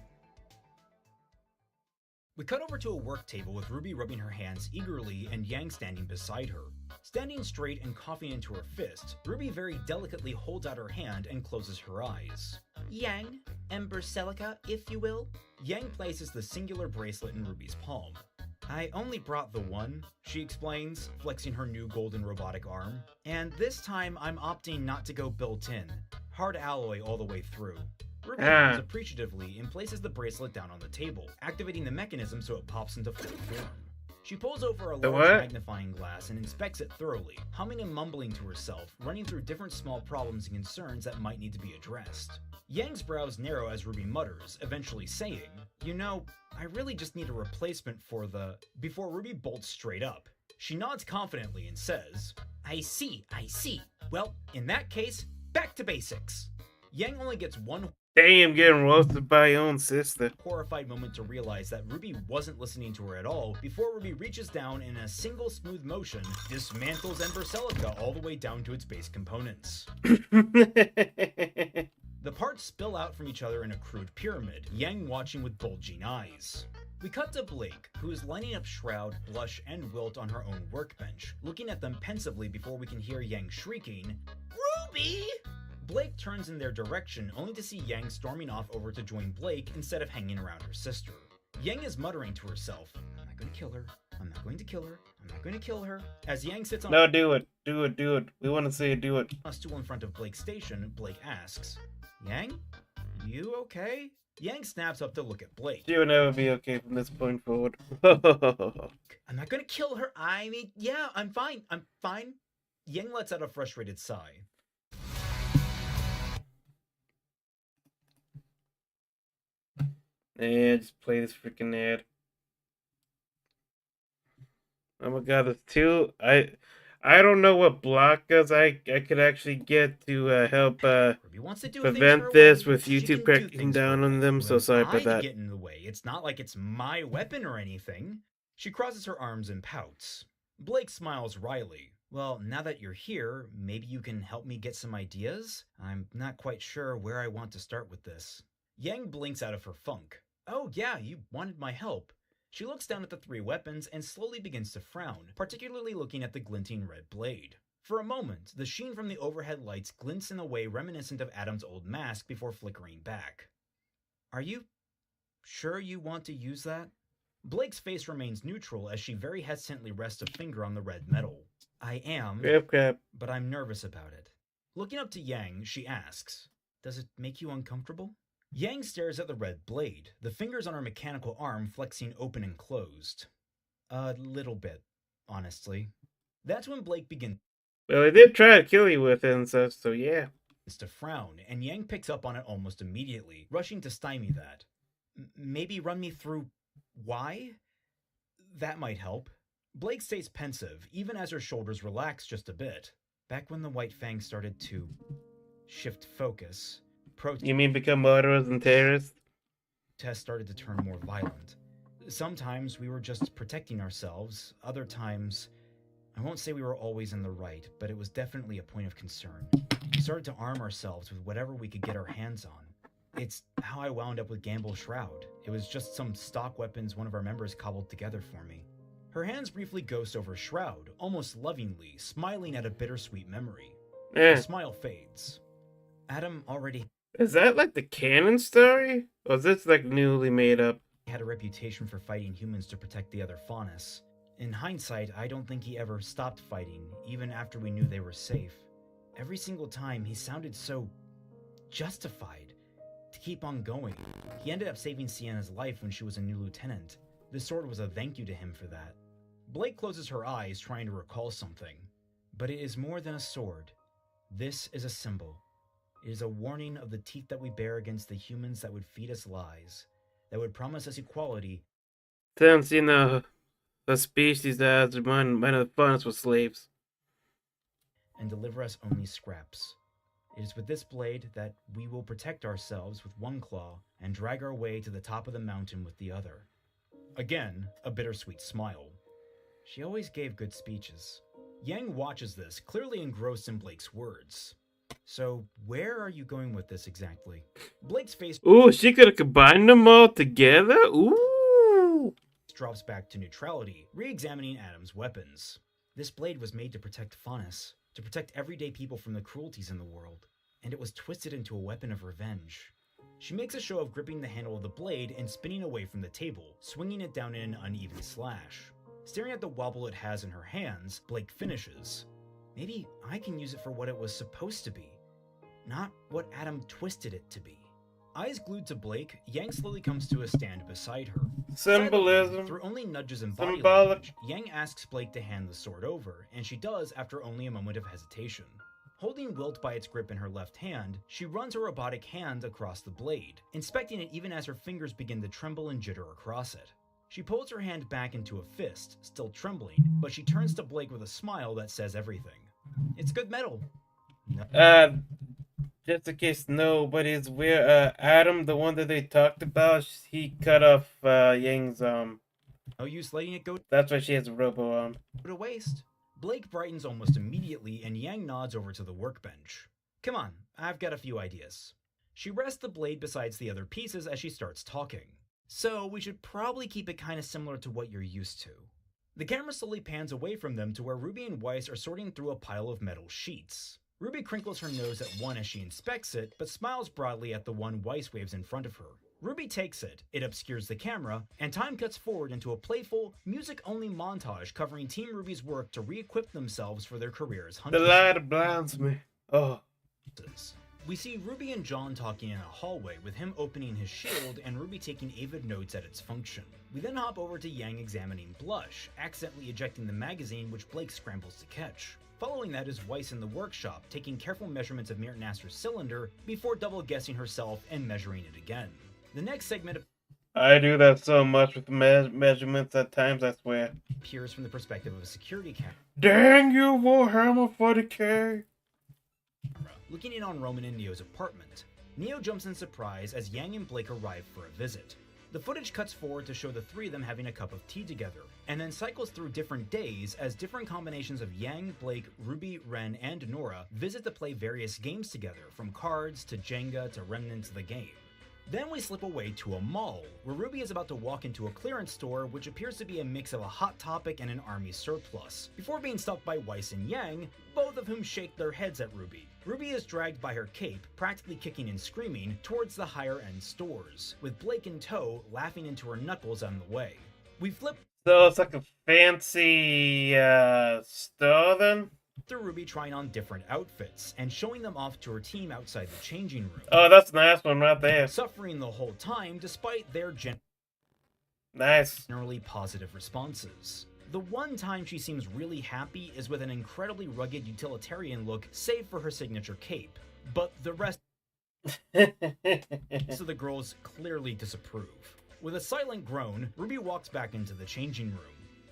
We cut over to a work table with Ruby rubbing her hands eagerly and Yang standing beside her. Standing straight and coughing into her fist, Ruby very delicately holds out her hand and closes her eyes. Yang, Ember Celica, if you will. Yang places the singular bracelet in Ruby's palm. I only brought the one, she explains, flexing her new golden robotic arm. And this time I'm opting not to go built-in. Hard alloy all the way through. Ruby nods appreciatively and places the bracelet down on the table, activating the mechanism so it pops into full form. She pulls over a large magnifying glass and inspects it thoroughly, humming and mumbling to herself, running through different small problems and concerns that might need to be addressed. Yang's brows narrow as Ruby mutters, eventually saying, "You know, I really just need a replacement for the..." Before Ruby bolts straight up. She nods confidently and says, I see. Well, in that case, back to basics." Yang only gets one
Damn, getting roasted by your own sister.
horrified moment to realize that Ruby wasn't listening to her at all before Ruby reaches down and in a single smooth motion dismantles Ember Celica all the way down to its base components. The parts spill out from each other in a crude pyramid, Yang watching with bulging eyes. We cut to Blake, who is lining up Shroud, Blush, and Wilt on her own workbench, looking at them pensively before we can hear Yang shrieking, "Ruby!" Blake turns in their direction, only to see Yang storming off over to join Blake instead of hanging around her sister. Yang is muttering to herself, "I'm not going to kill her. I'm not going to kill her. I'm not going to kill her." As Yang sits on
No, do it. We want to see you do it.
a stool in front of Blake's station, Blake asks, "Yang? You okay?" Yang snaps up to look at Blake.
She will never be okay from this point forward.
"I'm not going to kill her. I mean, yeah, I'm fine. Yang lets out a frustrated sigh.
Yeah, just play this freaking ad. Oh my god, there's two. I don't know what blockers I could actually get to help
Ruby wants to do things
prevent
her
this
way.
with
She
YouTube
can do
cracking
things
down
her
on
way.
them,
Who
so
am
sorry
I
for
to
that.
get in the way? It's not like it's my weapon or anything. She crosses her arms and pouts. Blake smiles wryly. "Well, now that you're here, maybe you can help me get some ideas? I'm not quite sure where I want to start with this." Yang blinks out of her funk. "Oh yeah, you wanted my help." She looks down at the three weapons and slowly begins to frown, particularly looking at the glinting red blade. For a moment, the sheen from the overhead lights glints in a way reminiscent of Adam's old mask before flickering back. "Are you sure you want to use that?" Blake's face remains neutral as she very hesitantly rests a finger on the red metal. "I am,
Crap.
but I'm nervous about it." Looking up to Yang, she asks, "Does it make you uncomfortable?" Yang stares at the red blade, the fingers on her mechanical arm flexing open and closed. "A little bit, honestly." That's when Blake begins
Well, I did try to kill you with it and stuff, so yeah.
to frown, and Yang picks up on it almost immediately, rushing to stymie that. "Maybe run me through why? That might help." Blake stays pensive, even as her shoulders relax just a bit. "Back when the White Fang started to shift focus,
You mean become murderers and terrorists?
protests started to turn more violent. Sometimes we were just protecting ourselves, other times, I won't say we were always in the right, but it was definitely a point of concern. We started to arm ourselves with whatever we could get our hands on. It's how I wound up with Gamble's Shroud. It was just some stock weapons one of our members cobbled together for me." Her hands briefly ghost over Shroud, almost lovingly, smiling at a bittersweet memory. The smile fades. "Adam already
Is that like the canon story? Or is this like newly made up?
had a reputation for fighting humans to protect the other faunus. In hindsight, I don't think he ever stopped fighting, even after we knew they were safe. Every single time, he sounded so justified to keep on going. He ended up saving Sienna's life when she was a new lieutenant. This sword was a thank you to him for that. Blake closes her eyes, trying to recall something. But it is more than a sword. This is a symbol. It is a warning of the teeth that we bear against the humans that would feed us lies, that would promise us equality.
Since, the species that has one of the funnest with slaves.
And deliver us only scraps. It is with this blade that we will protect ourselves with one claw and drag our way to the top of the mountain with the other. Again, a bittersweet smile. She always gave good speeches. Yang watches this, clearly engrossed in Blake's words. So, where are you going with this exactly? Blake's face...
Ooh, she could have combined them all together? Ooh!
Drops back to neutrality, re-examining Adam's weapons. This blade was made to protect Faunus, to protect everyday people from the cruelties in the world, and it was twisted into a weapon of revenge. She makes a show of gripping the handle of the blade and spinning away from the table, swinging it down in an uneven slash. Staring at the wobble it has in her hands, Blake finishes. Maybe I can use it for what it was supposed to be, not what Adam twisted it to be. Eyes glued to Blake, Yang slowly comes to a stand beside her.
Symbolism.
Silently, through only nudges and body
Symbolic.
language, Yang asks Blake to hand the sword over, and she does after only a moment of hesitation. Holding Wilt by its grip in her left hand, she runs her robotic hand across the blade, inspecting it even as her fingers begin to tremble and jitter across it. She pulls her hand back into a fist, still trembling, but she turns to Blake with a smile that says everything. It's good metal. No.
Just in case nobody's aware, Adam, the one that they talked about, he cut off Yang's arm.
No use letting it go
That's why she has a robo arm.
to waste. Blake brightens almost immediately, and Yang nods over to the workbench. Come on, I've got a few ideas. She rests the blade beside the other pieces as she starts talking. So, we should probably keep it kind of similar to what you're used to. The camera slowly pans away from them to where Ruby and Weiss are sorting through a pile of metal sheets. Ruby crinkles her nose at one as she inspects it, but smiles broadly at the one Weiss waves in front of her. Ruby takes it, it obscures the camera, and time cuts forward into a playful, music-only montage covering Team RWBY's work to re-equip themselves for their career as
The
hunters.
light blinds me. Oh.
We see Ruby and John talking in a hallway, with him opening his shield and Ruby taking avid notes at its function. We then hop over to Yang examining Blush, accidentally ejecting the magazine which Blake scrambles to catch. Following that is Weiss in the workshop, taking careful measurements of Mir Nasser's cylinder before double-guessing herself and measuring it again. The next segment
I do that so much with measurements at times, I swear.
appears from the perspective of a security camera.
Dang you, Warhammer 40k!
Looking in on Roman and Neo's apartment. Neo jumps in surprise as Yang and Blake arrive for a visit. The footage cuts forward to show the three of them having a cup of tea together, and then cycles through different days as different combinations of Yang, Blake, Ruby, Ren, and Nora visit to play various games together, from cards to Jenga to Remnants of the Game. Then we slip away to a mall, where Ruby is about to walk into a clearance store which appears to be a mix of a Hot Topic and an army surplus, before being stopped by Weiss and Yang, both of whom shake their heads at Ruby. Ruby is dragged by her cape, practically kicking and screaming, towards the higher-end stores, with Blake in tow laughing into her knuckles on the way. We flip
So it's like a fancy store then?
to Ruby trying on different outfits, and showing them off to her team outside the changing room.
Oh, that's a nice one right there.
Suffering the whole time despite their
Nice.
generally positive responses. The one time she seems really happy is with an incredibly rugged utilitarian look, save for her signature cape. But the rest of the girls clearly disapprove. With a silent groan, Ruby walks back into the changing room.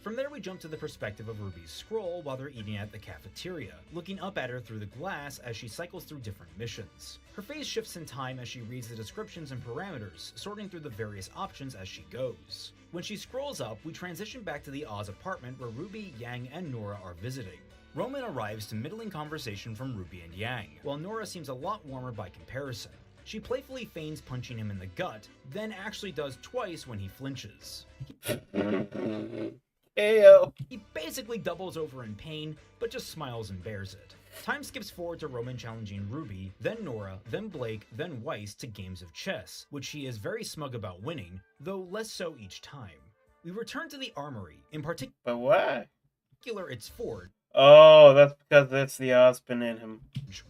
From there we jump to the perspective of Ruby's scroll while they're eating at the cafeteria, looking up at her through the glass as she cycles through different missions. Her face shifts in time as she reads the descriptions and parameters, sorting through the various options as she goes. When she scrolls up, we transition back to the Oz apartment where Ruby, Yang, and Nora are visiting. Roman arrives to middling conversation from Ruby and Yang, while Nora seems a lot warmer by comparison. She playfully feigns punching him in the gut, then actually does twice when he flinches.
Ayo.
He basically doubles over in pain, but just smiles and bears it. Time skips forward to Roman challenging Ruby, then Nora, then Blake, then Weiss to games of chess, which she is very smug about winning, though less so each time. We return to the armory, in
But why?
particular its Ford,
Oh, that's because it's the Ospen in him.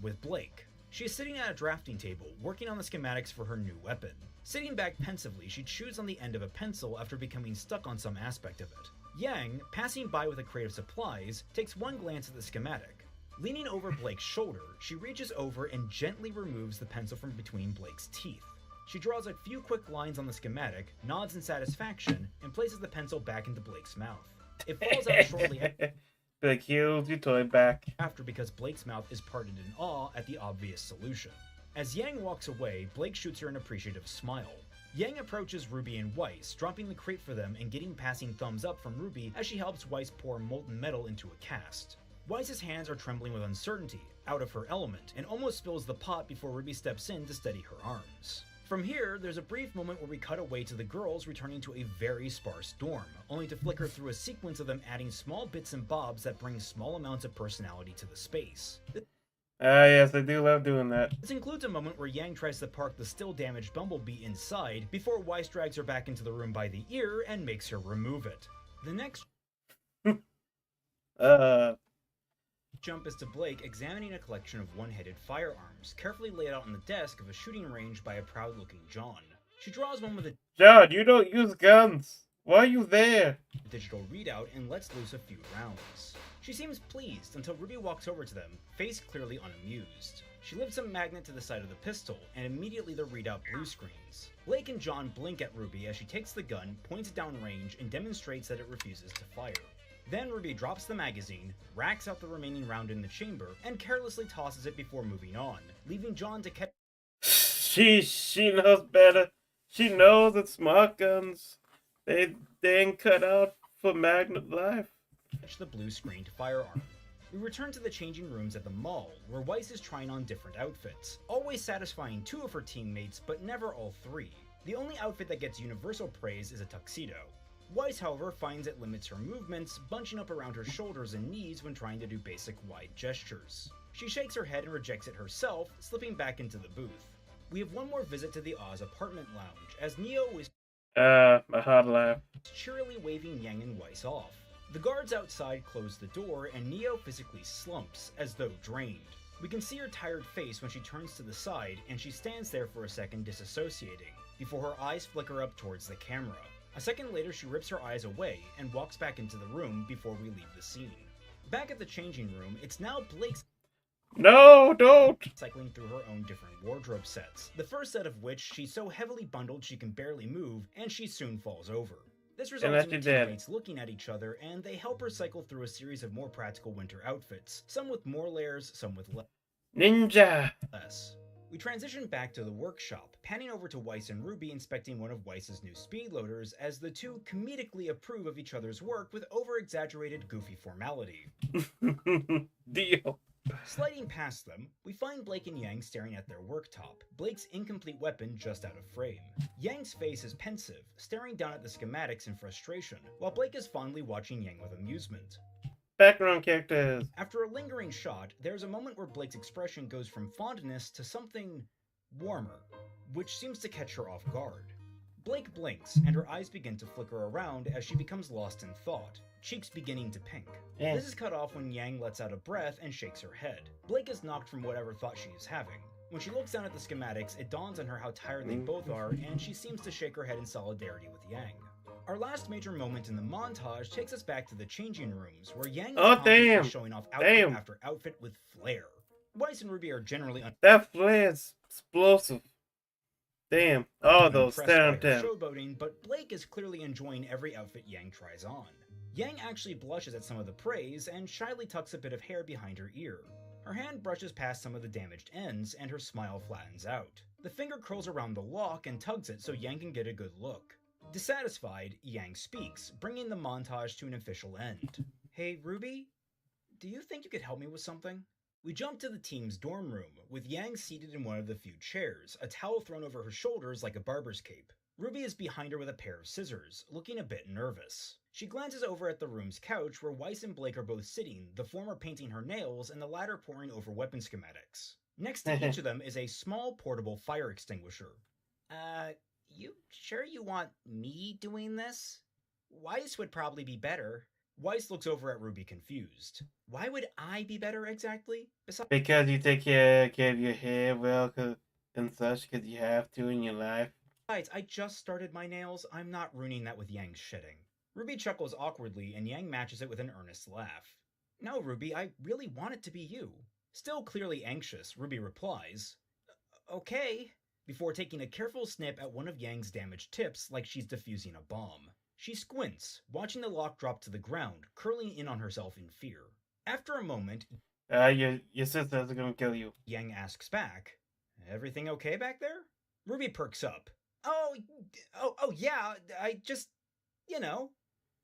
with Blake. She is sitting at a drafting table, working on the schematics for her new weapon. Sitting back pensively, she chews on the end of a pencil after becoming stuck on some aspect of it. Yang, passing by with a crate of supplies, takes one glance at the schematic. Leaning over Blake's shoulder, she reaches over and gently removes the pencil from between Blake's teeth. She draws a few quick lines on the schematic, nods in satisfaction, and places the pencil back into Blake's mouth. It falls out shortly
Like, here's your toy back.
after because Blake's mouth is parted in awe at the obvious solution. As Yang walks away, Blake shoots her an appreciative smile. Yang approaches RWBY and Weiss, dropping the crate for them and getting passing thumbs up from RWBY as she helps Weiss pour molten metal into a cast. Weiss's hands are trembling with uncertainty, out of her element, and almost spills the pot before RWBY steps in to steady her arms. From here, there's a brief moment where we cut away to the girls returning to a very sparse dorm, only to flicker through a sequence of them adding small bits and bobs that bring small amounts of personality to the space.
Yes, I do love doing that.
This includes a moment where Yang tries to park the still damaged Bumblebee inside before Weiss drags her back into the room by the ear and makes her remove it. The next jump is to Blake examining a collection of one-headed firearms, carefully laid out on the desk of a shooting range by a proud-looking John. She draws one with a
John, you don't use guns. Why are you there?
digital readout and lets loose a few rounds. She seems pleased until RWBY walks over to them, face clearly unamused. She lifts a magnet to the side of the pistol, and immediately the readout blue screens. Blake and John blink at RWBY as she takes the gun, points it down range, and demonstrates that it refuses to fire. Then RWBY drops the magazine, racks out the remaining round in the chamber, and carelessly tosses it before moving on, leaving John to catch
She knows better. She knows that smart guns, they ain't cut out for magnet life.
the blue screened firearm. We return to the changing rooms at the mall, where Weiss is trying on different outfits, always satisfying 2 of her teammates, but never all 3. The only outfit that gets universal praise is a tuxedo. Weiss, however, finds it limits her movements, bunching up around her shoulders and knees when trying to do basic wide gestures. She shakes her head and rejects it herself, slipping back into the booth. We have one more visit to the Oz apartment lounge, as Neo is
A hard laugh.
cheerily waving Yang and Weiss off. The guards outside close the door, and Neo physically slumps, as though drained. We can see her tired face when she turns to the side, and she stands there for a second disassociating, before her eyes flicker up towards the camera. A second later, she rips her eyes away, and walks back into the room before we leave the scene. Back at the changing room, it's now Blake's
No, don't.
cycling through her own different wardrobe sets, the first set of which she's so heavily bundled she can barely move, and she soon falls over. This results in her teammates looking at each other, and they help her cycle through a series of more practical winter outfits, some with more layers, some with
Ninja.
less. We transition back to the workshop, panning over to Weiss and RWBY inspecting one of Weiss's new speed loaders as the two comedically approve of each other's work with over-exaggerated goofy formality.
Deal.
Sliding past them, we find Blake and Yang staring at their worktop, Blake's incomplete weapon just out of frame. Yang's face is pensive, staring down at the schematics in frustration, while Blake is fondly watching Yang with amusement.
Background characters.
After a lingering shot, there's a moment where Blake's expression goes from fondness to something warmer, which seems to catch her off guard. Blake blinks, and her eyes begin to flicker around as she becomes lost in thought, cheeks beginning to pink. This is cut off when Yang lets out a breath and shakes her head. Blake is knocked from whatever thought she is having. When she looks down at the schematics, it dawns on her how tired they both are, and she seems to shake her head in solidarity with Yang. Our last major moment in the montage takes us back to the changing rooms, where Yang is showing off outfit after outfit with flair. Weiss and RWBY are generally
that flair is explosive. Damn, all those 10 out of 10.
Showboating, but Blake is clearly enjoying every outfit Yang tries on. Yang actually blushes at some of the praise and shyly tucks a bit of hair behind her ear. Her hand brushes past some of the damaged ends and her smile flattens out. The finger curls around the lock and tugs it so Yang can get a good look. Dissatisfied, Yang speaks, bringing the montage to an official end. Hey, RWBY? Do you think you could help me with something? We jump to the team's dorm room, with Yang seated in one of the few chairs, a towel thrown over her shoulders like a barber's cape. RWBY is behind her with a pair of scissors, looking a bit nervous. She glances over at the room's couch where Weiss and Blake are both sitting, the former painting her nails and the latter poring over weapon schematics. Next to each of them is a small portable fire extinguisher. You sure you want me doing this? Weiss would probably be better. Weiss looks over at RWBY confused. Why would I be better exactly? Besides,
Because you take care of your hair well and such, because you have to in your life.
I just started my nails. I'm not ruining that with Yang's shitting. RWBY chuckles awkwardly and Yang matches it with an earnest laugh. No, RWBY, I really want it to be you. Still clearly anxious, RWBY replies, okay, before taking a careful snip at one of Yang's damaged tips like she's defusing a bomb. She squints, watching the lock drop to the ground, curling in on herself in fear. After a moment,
Your sister's gonna kill you.
Yang asks back, everything okay back there? RWBY perks up. Oh, yeah, I just, you know.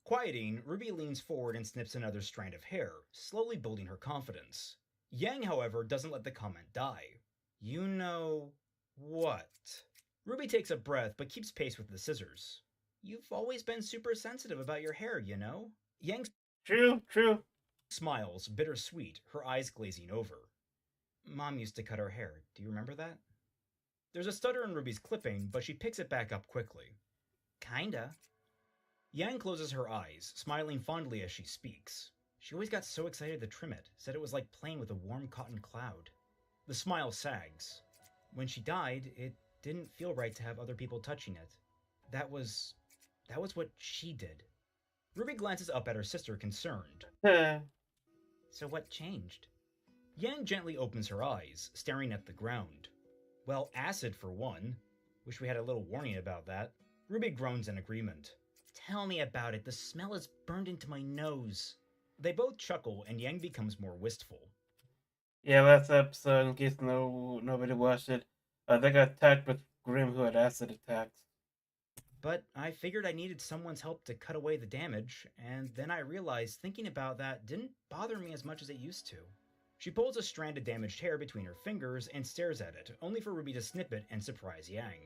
Quieting, RWBY leans forward and snips another strand of hair, slowly building her confidence. Yang, however, doesn't let the comment die. You know what? RWBY takes a breath but keeps pace with the scissors. You've always been super sensitive about your hair, you know? Yang
True.
smiles, bittersweet, her eyes glazing over. Mom used to cut her hair. Do you remember that? There's a stutter in RWBY's clipping, but she picks it back up quickly. Kinda. Yang closes her eyes, smiling fondly as she speaks. She always got so excited to trim it, said it was like playing with a warm cotton cloud. The smile sags. When she died, it didn't feel right to have other people touching it. That was what she did. RWBY glances up at her sister, concerned. So what changed? Yang gently opens her eyes, staring at the ground. Well, acid for one. Wish we had a little warning about that. RWBY groans in agreement. Tell me about it. The smell is burned into my nose. They both chuckle, and Yang becomes more wistful.
Yeah, last episode, in case nobody watched it, they got attacked with Grim, who had acid attacks.
But I figured I needed someone's help to cut away the damage, and then I realized thinking about that didn't bother me as much as it used to. She pulls a strand of damaged hair between her fingers and stares at it, only for RWBY to snip it and surprise Yang.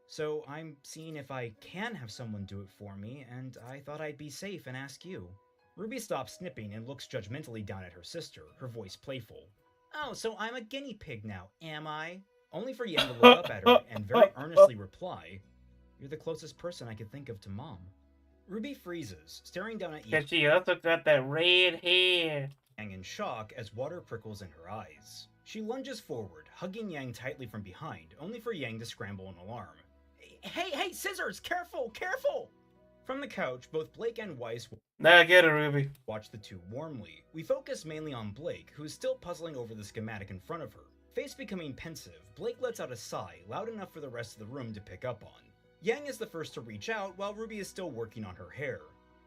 So I'm seeing if I can have someone do it for me, and I thought I'd be safe and ask you. RWBY stops snipping and looks judgmentally down at her sister, her voice playful. Oh, so I'm a guinea pig now, am I? Only for Yang to look up at her and very earnestly reply, you're the closest person I could think of to Mom. RWBY freezes, staring down at
Cause she also got that red hair.
Yang in shock as water prickles in her eyes. She lunges forward, hugging Yang tightly from behind, only for Yang to scramble in alarm. Hey, scissors! Careful! From the couch, both Blake and Weiss
Now I get it, RWBY.
watch the two warmly. We focus mainly on Blake, who is still puzzling over the schematic in front of her. Face becoming pensive, Blake lets out a sigh, loud enough for the rest of the room to pick up on. Yang is the first to reach out, while RWBY is still working on her hair.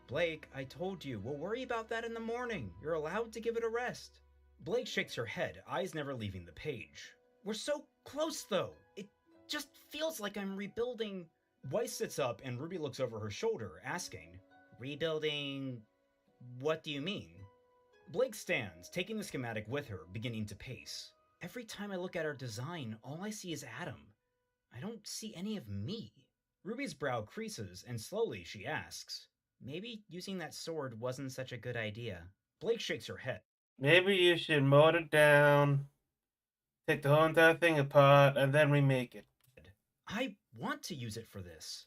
Blake, I told you, we'll worry about that in the morning. You're allowed to give it a rest. Blake shakes her head, eyes never leaving the page. We're so close, though. It just feels like I'm rebuilding. Weiss sits up and RWBY looks over her shoulder, asking, rebuilding... what do you mean? Blake stands, taking the schematic with her, beginning to pace. Every time I look at our design, all I see is Adam. I don't see any of me. RWBY's brow creases, and slowly she asks, maybe using that sword wasn't such a good idea. Blake shakes her head.
Maybe you should mold it down, take the whole entire thing apart, and then remake it.
I want to use it for this.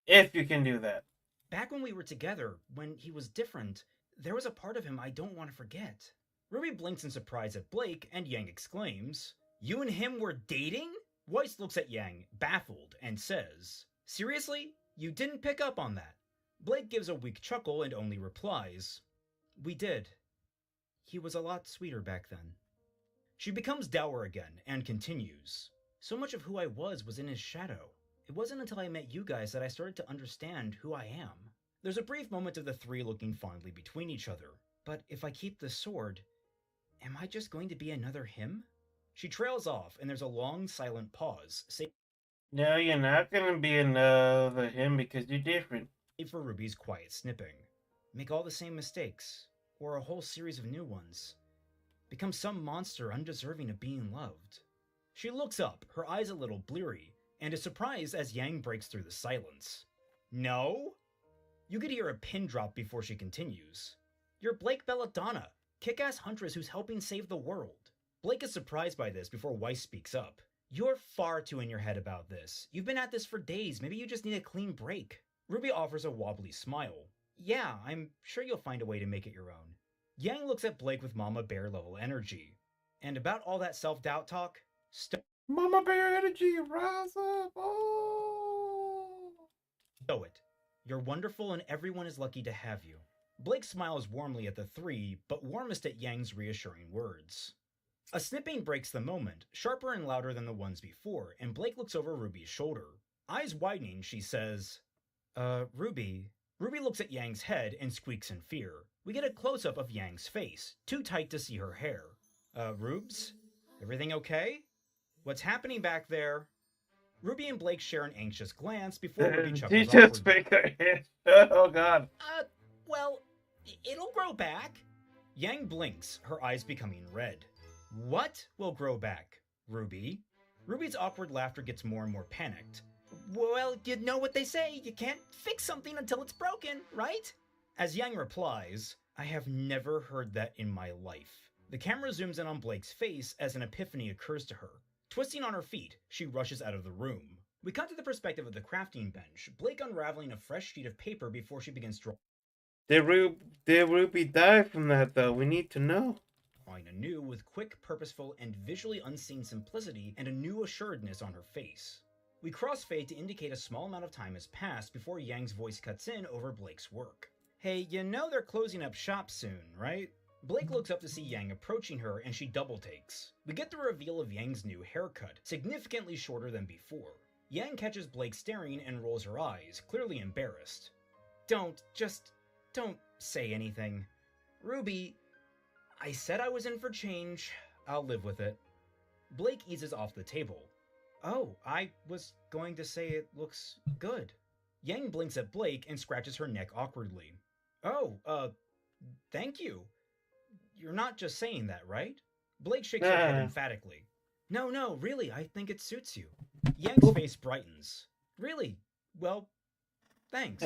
If you can do that.
Back when we were together, when he was different, there was a part of him I don't want to forget. RWBY blinks in surprise at Blake, and Yang exclaims, you and him were dating? Weiss looks at Yang, baffled, and says, seriously? You didn't pick up on that? Blake gives a weak chuckle and only replies, we did. He was a lot sweeter back then. She becomes dour again, and continues, so much of who I was in his shadow. It wasn't until I met you guys that I started to understand who I am. There's a brief moment of the three looking fondly between each other. But if I keep the sword, am I just going to be another him? She trails off, and there's a long, silent pause, save
No, you're not gonna be another him because you're different.
for RWBY's quiet snipping. Make all the same mistakes, or a whole series of new ones. Become some monster undeserving of being loved. She looks up, her eyes a little bleary, and is surprised as Yang breaks through the silence. No? You could hear a pin drop before she continues. You're Blake Belladonna, kick-ass huntress who's helping save the world. Blake is surprised by this before Weiss speaks up. You're far too in your head about this. You've been at this for days, maybe you just need a clean break. RWBY offers a wobbly smile. Yeah, I'm sure you'll find a way to make it your own. Yang looks at Blake with Mama Bear level energy. And about all that self-doubt talk,
Mama Bear energy, rise up! Oh!
stow it. You're wonderful and everyone is lucky to have you. Blake smiles warmly at the three, but warmest at Yang's reassuring words. A snipping breaks the moment, sharper and louder than the ones before, and Blake looks over Ruby's shoulder. Eyes widening, she says, Ruby. Ruby looks at Yang's head and squeaks in fear. We get a close-up of Yang's face, too tight to see her hair. Rubes? Everything okay? What's happening back there? Ruby and Blake share an anxious glance before Ruby chuckles
She just
awkwardly.
make her head. Oh god.
Well, it'll grow back. Yang blinks, her eyes becoming red. What will grow back, Ruby? Ruby's awkward laughter gets more and more panicked. Well, you know what they say, you can't fix something until it's broken, right? As Yang replies, I have never heard that in my life. The camera zooms in on Blake's face as an epiphany occurs to her. Twisting on her feet, she rushes out of the room. We cut to the perspective of the crafting bench, Blake unraveling a fresh sheet of paper before she begins drawing.
Did Ruby die from that though? We need to know.
Anew with quick, purposeful, and visually unseen simplicity and a new assuredness on her face. We crossfade to indicate a small amount of time has passed before Yang's voice cuts in over Blake's work. Hey, you know they're closing up shop soon, right? Blake looks up to see Yang approaching her and she double takes. We get the reveal of Yang's new haircut, significantly shorter than before. Yang catches Blake staring and rolls her eyes, clearly embarrassed. Don't say anything. Ruby, I said I was in for change. I'll live with it. Blake eases off the table. Oh, I was going to say it looks good. Yang blinks at Blake and scratches her neck awkwardly. Oh, thank you. You're not just saying that, right? Blake shakes her head emphatically. No, really, I think it suits you. Yang's face brightens. Really? Well, thanks.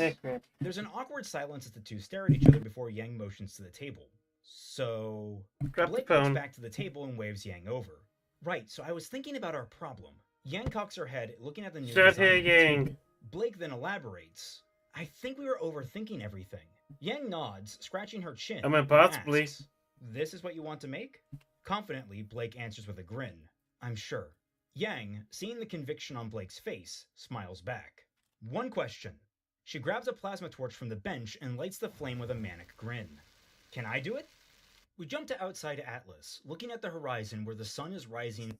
There's an awkward silence as the two stare at each other before Yang motions to the table. So... Blake looks back to the table and waves Yang over. Right, so I was thinking about our problem. Yang cocks her head, looking at the new design.
Yang.
Blake then elaborates. I think we were overthinking everything. Yang nods, scratching her chin.
I mean, possibly.
Asks, this is what you want to make? Confidently, Blake answers with a grin. I'm sure. Yang, seeing the conviction on Blake's face, smiles back. One question. She grabs a plasma torch from the bench and lights the flame with a manic grin. Can I do it? We jump to outside Atlas, looking at the horizon where the sun is rising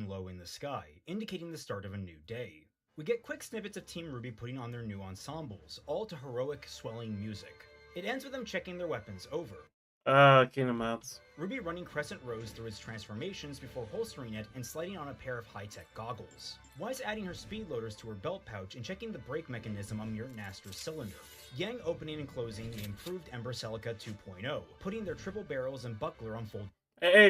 low in the sky, indicating the start of a new day. We get quick snippets of Team RWBY putting on their new ensembles, all to heroic, swelling music. It ends with them checking their weapons over.
Kingdom Hearts.
RWBY running crescent rows through its transformations before holstering it and sliding on a pair of high-tech goggles. Wise adding her speed loaders to her belt pouch and checking the brake mechanism on Mutant Astra's cylinder. Yang opening and closing the improved Ember Celica 2.0, putting their triple barrels and buckler on full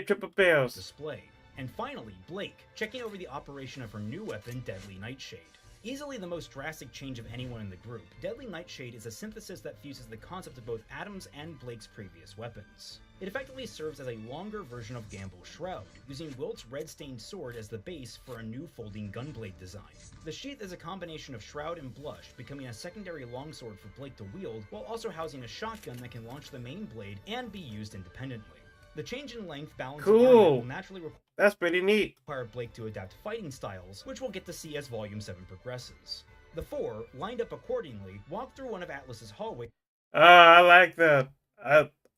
triple barrels
display. And finally, Blake, checking over the operation of her new weapon, Deadly Nightshade. Easily the most drastic change of anyone in the group, Deadly Nightshade is a synthesis that fuses the concept of both Adam's and Blake's previous weapons. It effectively serves as a longer version of Gamble's Shroud, using Wilt's red-stained sword as the base for a new folding gunblade design. The sheath is a combination of Shroud and Blush, becoming a secondary longsword for Blake to wield, while also housing a shotgun that can launch the main blade and be used independently. The change in length, balance, and armor will naturally
That's pretty neat.
require Blake to adapt fighting styles, which we'll get to see as Volume 7 progresses. The four, lined up accordingly, walk through one of Atlas's hallways.
I like that.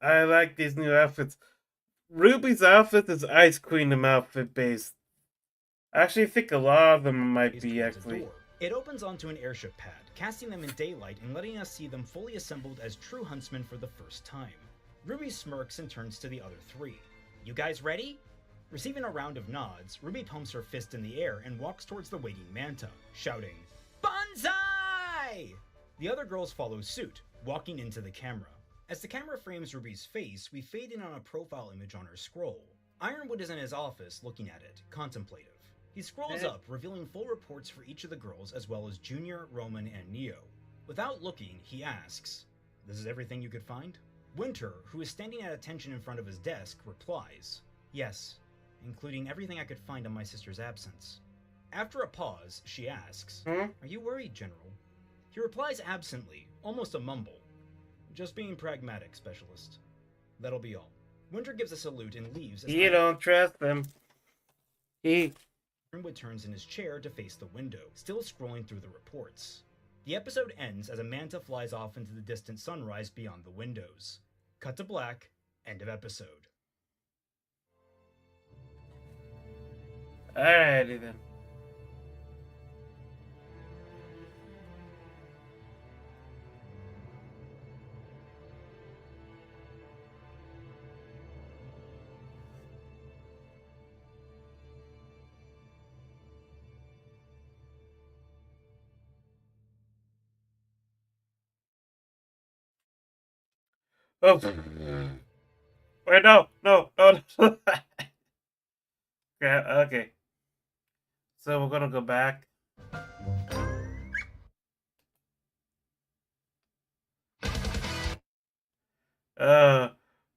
I like these new outfits. Ruby's outfit is Ice Queen outfit based. I actually think a lot of them might be actually.
It opens onto an airship pad, casting them in daylight and letting us see them fully assembled as true huntsmen for the first time. RWBY smirks and turns to the other three. You guys ready? Receiving a round of nods, RWBY pumps her fist in the air and walks towards the waiting Manta, shouting, Banzai! The other girls follow suit, walking into the camera. As the camera frames RWBY's face, we fade in on a profile image on her scroll. Ironwood is in his office, looking at it, contemplative. He scrolls up, revealing full reports for each of the girls, as well as Junior, Roman, and Neo. Without looking, he asks, This is everything you could find? Winter, who is standing at attention in front of his desk, replies, Yes, including everything I could find on my sister's absence. After a pause, she asks, Are you worried, General? He replies absently, almost a mumble. Just being pragmatic, specialist. That'll be all. Winter gives a salute and leaves as
You don't trust him.
Ironwood turns in his chair to face the window, still scrolling through the reports. The episode ends as a manta flies off into the distant sunrise beyond the windows. Cut to black, end of episode.
Alrighty then. Oh. Wait, no. Yeah, okay. So we're gonna go back.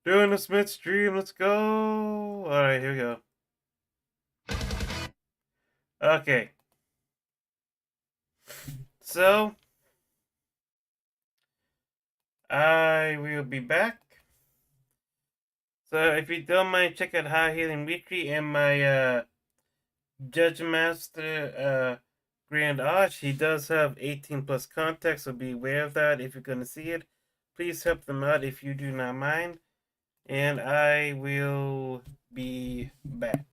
Doing the Smith stream. Let's go. Alright, here we go. Okay. So I will be back. So if you don't mind, check out High Healing Witchery and my Judge Master Grand Arch. He does have 18 plus contacts, so be aware of that if you're gonna see it. Please help them out if you do not mind. And I will be back.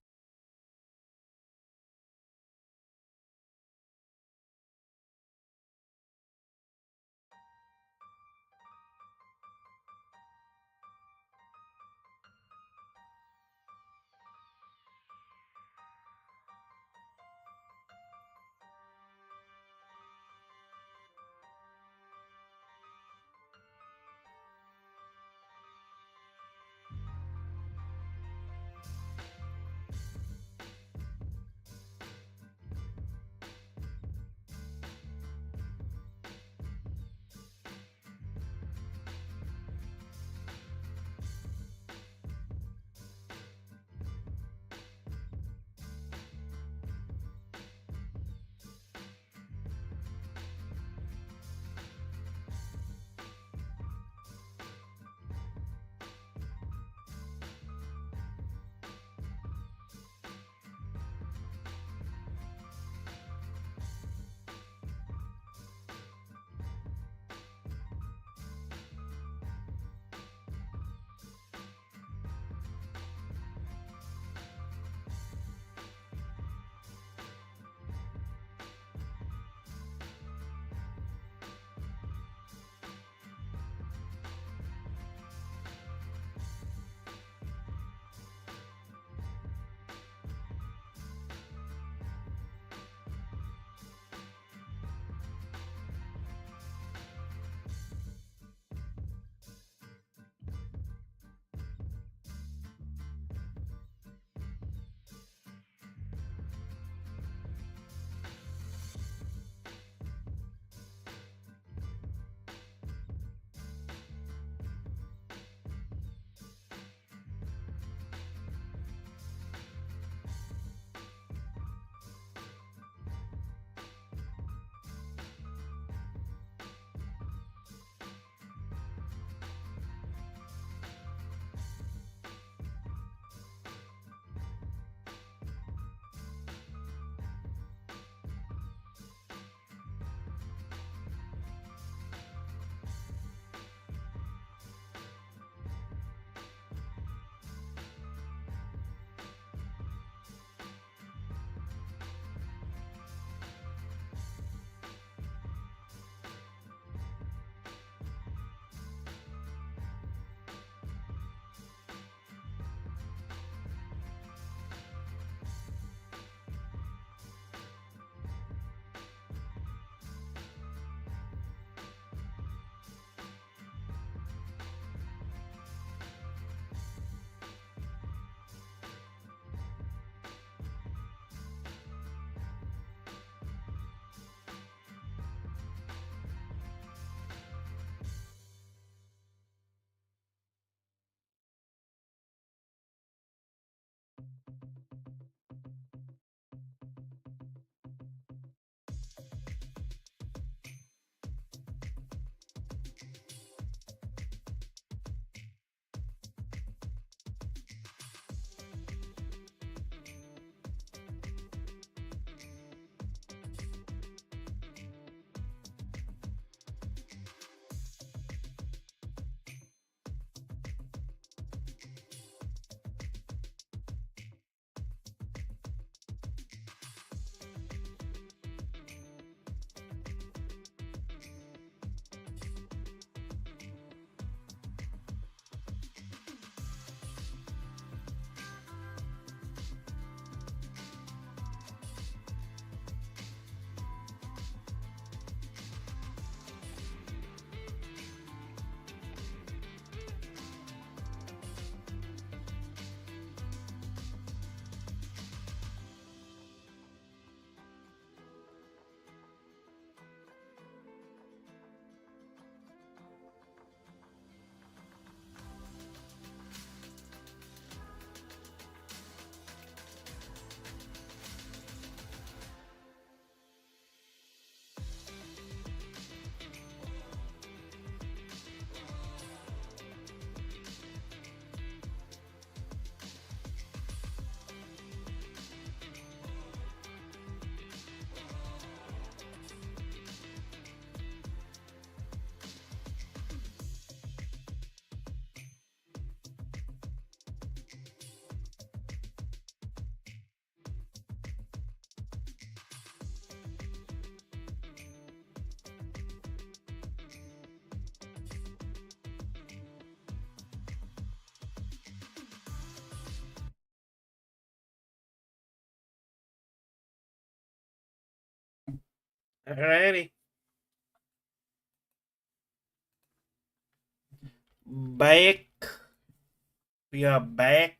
Alrighty. Back. We are back.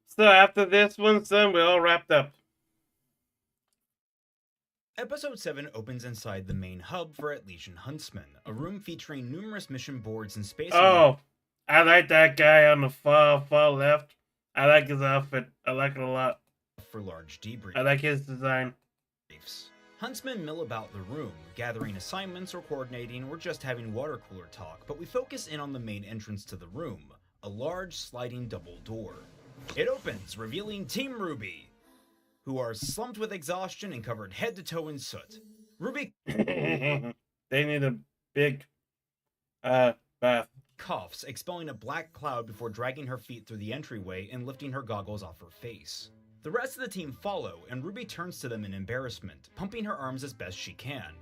So after this one's done, we're all wrapped up.
Episode 7 opens inside the main hub for Atlesian Huntsman, a room featuring numerous mission boards and space.
Oh, I like that guy on the far left. I like his outfit. I like it a lot.
For large debriefs.
I like his design.
Huntsmen mill about the room, gathering assignments or coordinating or just having water cooler talk, but we focus in on the main entrance to the room, a large sliding double door. It opens, revealing Team RWBY, who are slumped with exhaustion and covered head to toe in soot. RWBY
They need a big bath.
coughs, expelling a black cloud before dragging her feet through the entryway and lifting her goggles off her face. The rest of the team follow, and RWBY turns to them in embarrassment, pumping her arms as best she can.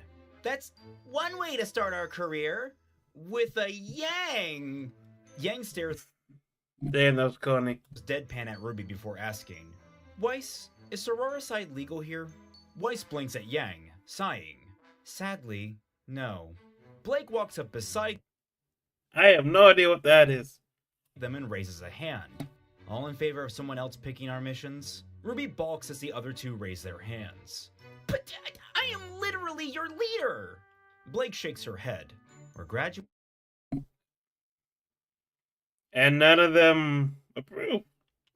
That's one way to start our career, with a Yang! Yang stares
Damn, that was corny.
deadpan at RWBY before asking, Weiss, is sororicide legal here? Weiss blinks at Yang, sighing. Sadly, no. Blake walks up beside
I have no idea what that is.
them and raises a hand. All in favor of someone else picking our missions? RWBY balks as the other two raise their hands. But I am literally your leader! Blake shakes her head. We're graduating.
And none of them approve.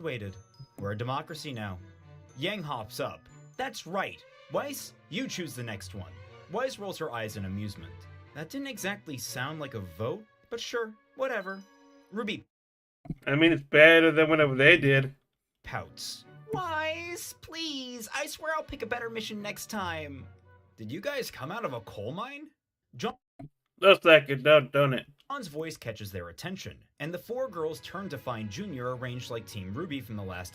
We're a democracy now. Yang hops up. That's right. Weiss, you choose the next one. Weiss rolls her eyes in amusement. That didn't exactly sound like a vote, but sure, whatever. RWBY
I mean, it's better than whatever they did.
pouts. Weiss, please, I swear I'll pick a better mission next time. Did you guys come out of a coal mine?
Looks like it, don't it?
John's voice catches their attention, and the four girls turn to find Junior arranged like Team RWBY from the last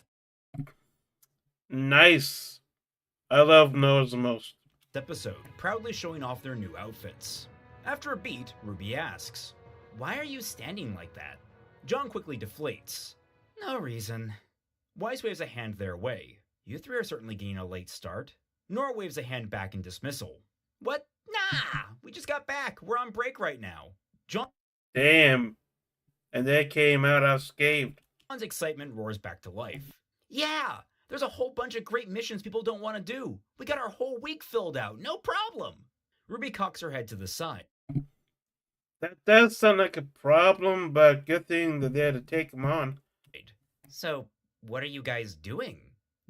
Nice. I love Noah's the most.
episode, proudly showing off their new outfits. After a beat, RWBY asks, Why are you standing like that? John quickly deflates. No reason. Weiss waves a hand their way. You three are certainly getting a late start. Nora waves a hand back in dismissal. What? Nah! We just got back. We're on break right now.
Damn. And they came out unscathed.
John's excitement roars back to life. Yeah! There's a whole bunch of great missions people don't want to do. We got our whole week filled out. No problem. RWBY cocks her head to the side.
That does sound like a problem, but good thing that they had to take him on.
So, what are you guys doing?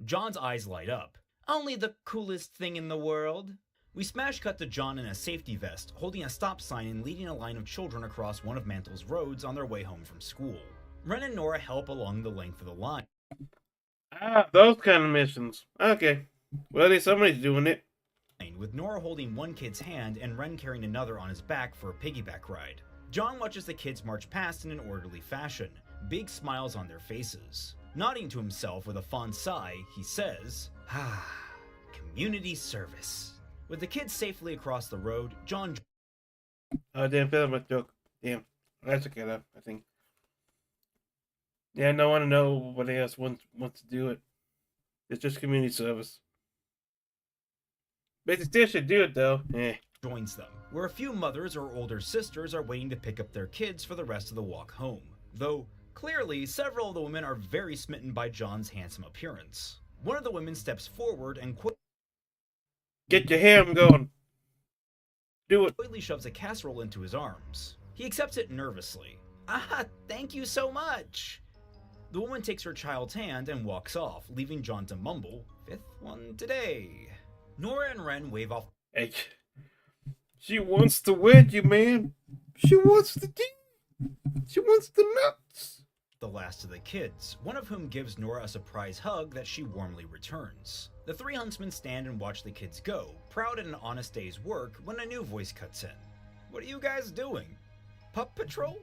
John's eyes light up. Only the coolest thing in the world. We smash cut to John in a safety vest, holding a stop sign and leading a line of children across one of Mantle's roads on their way home from school. Ren and Nora help along the length of the line.
Ah, those kind of missions. Okay. Well, at least somebody's doing it.
With Nora holding one kid's hand and Ren carrying another on his back for a piggyback ride. John watches the kids march past in an orderly fashion, big smiles on their faces. Nodding to himself with a fond sigh, he says, community service. With the kids safely across the road, John...
Oh, damn, that was my joke. Damn. That's okay, though, I think. Yeah, I don't want to know what else wants to do it. It's just community service. But they still should do it, though.
joins them, where a few mothers or older sisters are waiting to pick up their kids for the rest of the walk home. Though, clearly, several of the women are very smitten by John's handsome appearance. One of the women steps forward and
Get your ham going. Do it.
quickly shoves a casserole into his arms. He accepts it nervously. Thank you so much. The woman takes her child's hand and walks off, leaving John to mumble, "Fifth one today." Nora and Ren wave off.
Hey, she wants to wed you, man. She wants the tea. She wants the nuts.
The last of the kids, one of whom gives Nora a surprise hug that she warmly returns. The three huntsmen stand and watch the kids go, proud at an honest day's work, when a new voice cuts in. "What are you guys doing? Pup Patrol?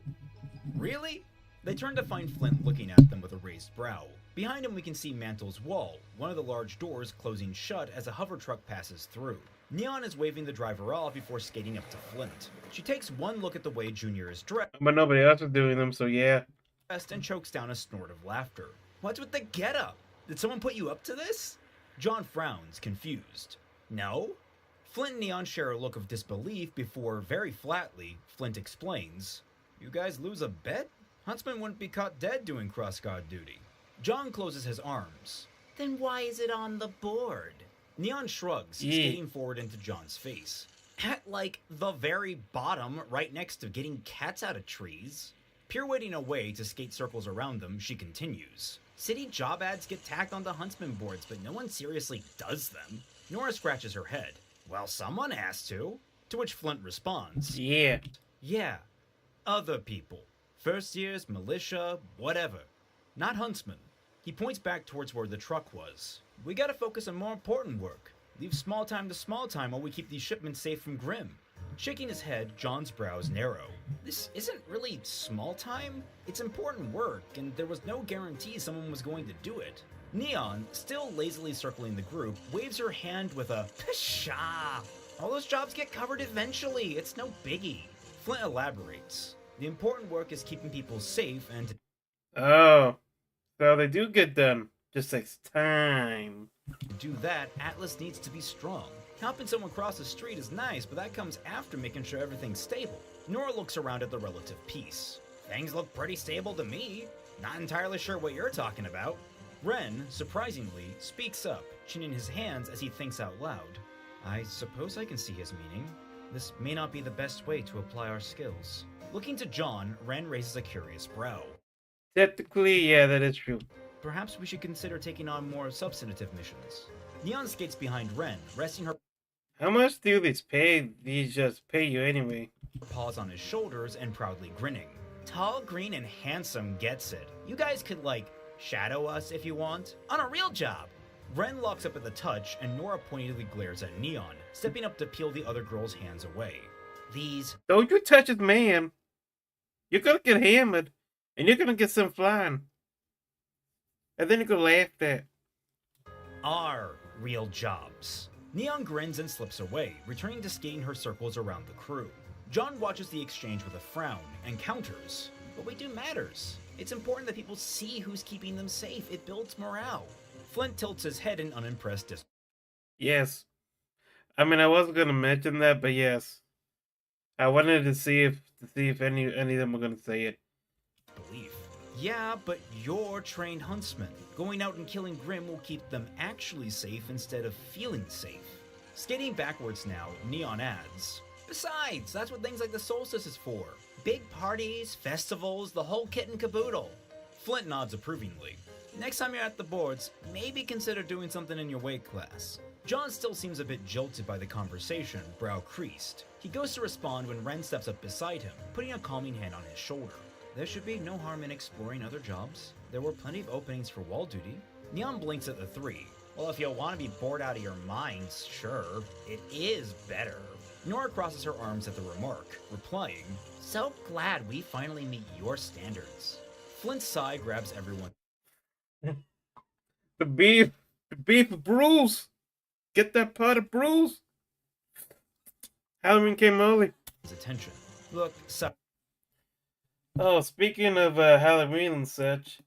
Really?" They turn to find Flint looking at them with a raised brow. Behind him we can see Mantle's wall, one of the large doors closing shut as a hover truck passes through. Neon is waving the driver off before skating up to Flint. She takes one look at the way Junior is dressed
But nobody else is doing them, so yeah.
and chokes down a snort of laughter. What's with the getup? Did someone put you up to this? John frowns, confused. No? Flint and Neon share a look of disbelief before, very flatly, Flint explains, "You guys lose a bet? Huntsman wouldn't be caught dead doing cross-guard duty." John closes his arms. Then why is it on the board? Neon shrugs, skating forward into John's face. At, like, the very bottom, right next to getting cats out of trees. Pirouetting away to skate circles around them, she continues. City job ads get tacked onto Huntsman boards, but no one seriously does them. Nora scratches her head. Well, someone has to. To which Flint responds.
Yeah.
Yeah. Other people. First years, militia, whatever. Not Huntsman. He points back towards where the truck was. We gotta focus on more important work. Leave small time to small time while we keep these shipments safe from Grimm. Shaking his head, John's brows narrow. This isn't really small time. It's important work, and there was no guarantee someone was going to do it. Neon, still lazily circling the group, waves her hand with a pshaw. All those jobs get covered eventually. It's no biggie. Flint elaborates. The important work is keeping people safe and to
Oh. So they do get done. Just takes time.
do that, Atlas needs to be strong. Helping someone cross the street is nice, but that comes after making sure everything's stable. Nora looks around at the relative peace. Things look pretty stable to me. Not entirely sure what you're talking about. Ren, surprisingly, speaks up, chinning his hands as he thinks out loud. I suppose I can see his meaning. This may not be the best way to apply our skills. Looking to John, Ren raises a curious brow.
Technically, yeah, that is true.
Perhaps we should consider taking on more substantive missions. Neon skates behind Ren, resting her
How much do these pay? These just pay you anyway.
paws on his shoulders and proudly grinning. Tall, green, and handsome gets it. You guys could, like, shadow us if you want. On a real job. Ren locks up at the touch, and Nora pointedly glares at Neon, stepping up to peel the other girl's hands away. These
Don't you touch his man. You're gonna get hammered, and you're gonna get some flying. And then you're gonna laugh at.
are real jobs. Neon grins and slips away, returning to skating her circles around the crew. John watches the exchange with a frown and counters. What we do matters. It's important that people see who's keeping them safe. It builds morale. Flint tilts his head in unimpressed disbelief.
Yes. I mean, I wasn't gonna mention that, but yes. I wanted to see if any of them were gonna say it.
Yeah, but you're trained huntsmen. Going out and killing Grimm will keep them actually safe instead of feeling safe. Skating backwards now, Neon adds. Besides, that's what things like the solstice is for. Big parties, festivals, the whole kit and caboodle. Flint nods approvingly. Next time you're at the boards, maybe consider doing something in your weight class. John still seems a bit jolted by the conversation, brow creased. He goes to respond when Ren steps up beside him, putting a calming hand on his shoulder. There should be no harm in exploring other jobs. There were plenty of openings for wall duty. Neon blinks at the three. Well, if you want to be bored out of your minds, sure. It is better. Nora crosses her arms at the remark, replying, So glad we finally meet your standards. Flint's sigh grabs everyone.
The beef Bruce. Get that pot of Bruce. Halloween came early.
His attention. Look, so
Oh, speaking of Halloween and such,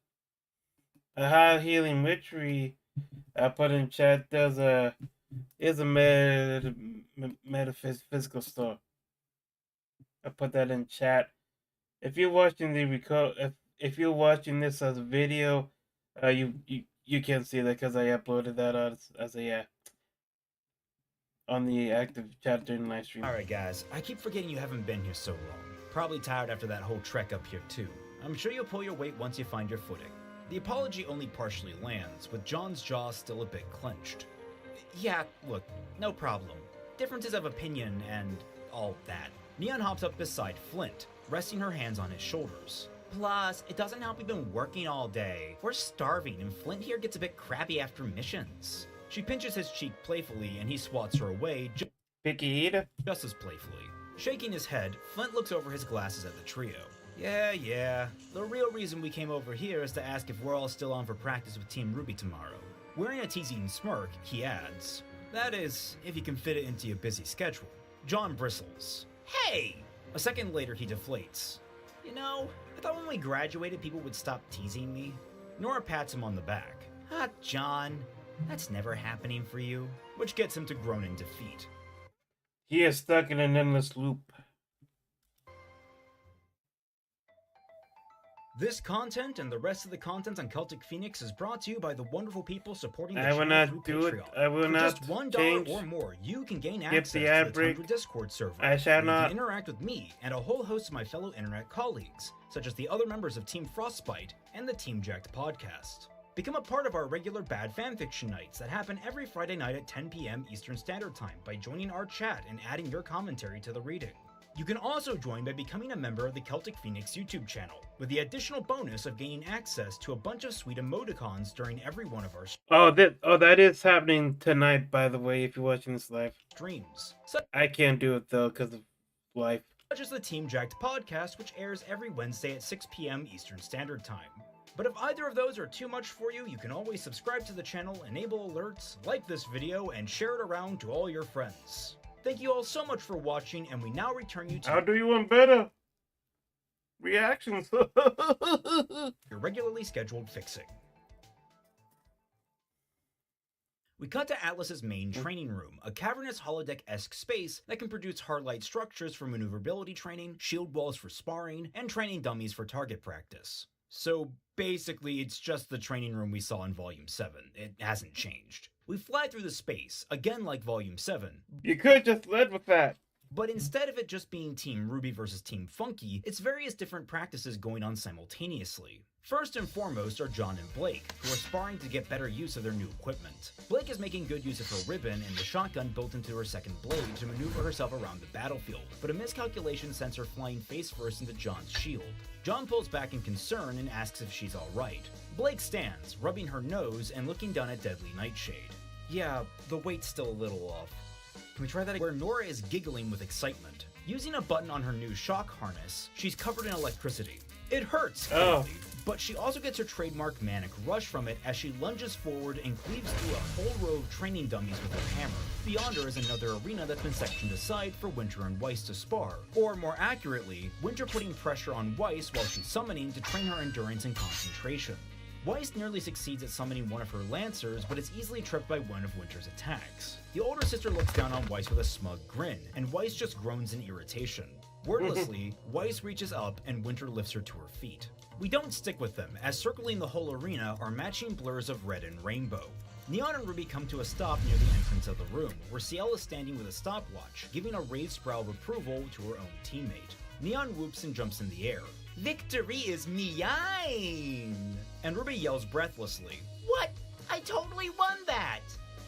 a high healing witchery I put in chat. Is a metaphysical store. I put that in chat. If you're watching if you're watching this as a video, you can't see that because I uploaded that as a on the active chat during the live stream.
Alright guys, I keep forgetting you haven't been here so long. Probably tired after that whole trek up here too. I'm sure you'll pull your weight once you find your footing. The apology only partially lands, with John's jaw still a bit clenched. Yeah, look, no problem. Differences of opinion and all that. Neon hops up beside Flint, resting her hands on his shoulders. Plus, it doesn't help we've been working all day. We're starving, and Flint here gets a bit crabby after missions. She pinches his cheek playfully, and he swats her away
Picky eater?
just as playfully. Shaking his head, Flint looks over his glasses at the trio. Yeah. The real reason we came over here is to ask if we're all still on for practice with Team RWBY tomorrow. Wearing a teasing smirk, he adds, That is, if you can fit it into your busy schedule. John bristles. Hey! A second later, he deflates. You know, I thought when we graduated, people would stop teasing me. Nora pats him on the back. Ah, John, that's never happening for you. Which gets him to groan in defeat.
He is stuck in an endless loop.
This content and the rest of the content on Celtic Phoenix is brought to you by the wonderful people supporting the
I will
channel
not
through
do it.
Patreon.
I will
For
not
just $1
change.
or more, you can gain
Get
access
the
to
ad
the
break.
Tundra Discord server.
I shall
where you
not.
can interact with me and a whole host of my fellow internet colleagues, such as the other members of Team Frostbite and the Team Jacked podcast. Become a part of our regular bad fanfiction nights that happen every Friday night at 10 p.m. Eastern Standard Time by joining our chat and adding your commentary to the reading. You can also join by becoming a member of the Celtic Phoenix YouTube channel, with the additional bonus of gaining access to a bunch of sweet emoticons during every one of our
That is happening tonight, by the way, if you're watching this live.
streams,
I can't do it, though, because of life.
such as the Team Jacked podcast, which airs every Wednesday at 6 p.m. Eastern Standard Time. But if either of those are too much for you, you can always subscribe to the channel, enable alerts, like this video, and share it around to all your friends. Thank you all so much for watching, and we now return you to
How do you want better reactions?
your regularly scheduled fixing. We cut to Atlas's main training room, a cavernous holodeck-esque space that can produce hard-light structures for maneuverability training, shield walls for sparring, and training dummies for target practice. So basically, it's just the training room we saw in Volume 7. It hasn't changed. We fly through the space, again like Volume 7,
You could just led with that.
but instead of it just being Team RWBY versus Team Funky, it's various different practices going on simultaneously. First and foremost are John and Blake, who are sparring to get better use of their new equipment. Blake is making good use of her ribbon and the shotgun built into her second blade to maneuver herself around the battlefield, but a miscalculation sends her flying face first into John's shield. John pulls back in concern and asks if she's alright. Blake stands, rubbing her nose and looking down at Deadly Nightshade. Yeah, the weight's still a little off. Can we try that again? Where Nora is giggling with excitement. Using a button on her new shock harness, she's covered in electricity. It hurts, clearly, but she also gets her trademark manic rush from it as she lunges forward and cleaves through a whole row of training dummies with her hammer. Beyond her is another arena that's been sectioned aside for Winter and Weiss to spar, or more accurately, Winter putting pressure on Weiss while she's summoning to train her endurance and concentration. Weiss nearly succeeds at summoning one of her Lancers, but is easily tripped by one of Winter's attacks. The older sister looks down on Weiss with a smug grin, and Weiss just groans in irritation. Wordlessly, Weiss reaches up and Winter lifts her to her feet. We don't stick with them, as circling the whole arena are matching blurs of red and rainbow. Neon and RWBY come to a stop near the entrance of the room, where Ciel is standing with a stopwatch, giving a raised brow of approval to her own teammate. Neon whoops and jumps in the air. Victory is mine! And RWBY yells breathlessly, "What? I totally won that!"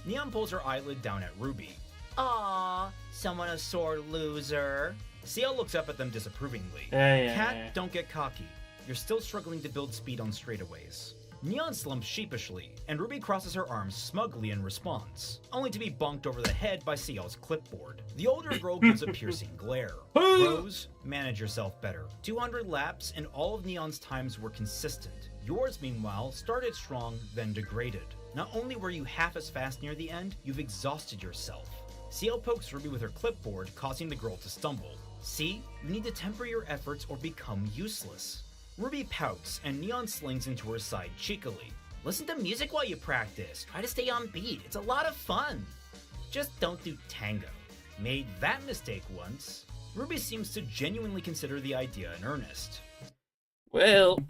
Neon pulls her eyelid down at RWBY. "Aww, someone a sore loser." Ciel looks up at them disapprovingly. Cat, don't get cocky. You're still struggling to build speed on straightaways. Neon slumps sheepishly, and RWBY crosses her arms smugly in response, only to be bonked over the head by Ciel's clipboard. The older girl gives a piercing glare. Rose, manage yourself better. 200 laps, and all of Neon's times were consistent. Yours, meanwhile, started strong, then degraded. Not only were you half as fast near the end, you've exhausted yourself. Ciel pokes RWBY with her clipboard, causing the girl to stumble. See? You need to temper your efforts or become useless. RWBY pouts, and Neon slings into her side cheekily. Listen to music while you practice. Try to stay on beat. It's a lot of fun. Just don't do tango. Made that mistake once. RWBY seems to genuinely consider the idea in earnest.
Well,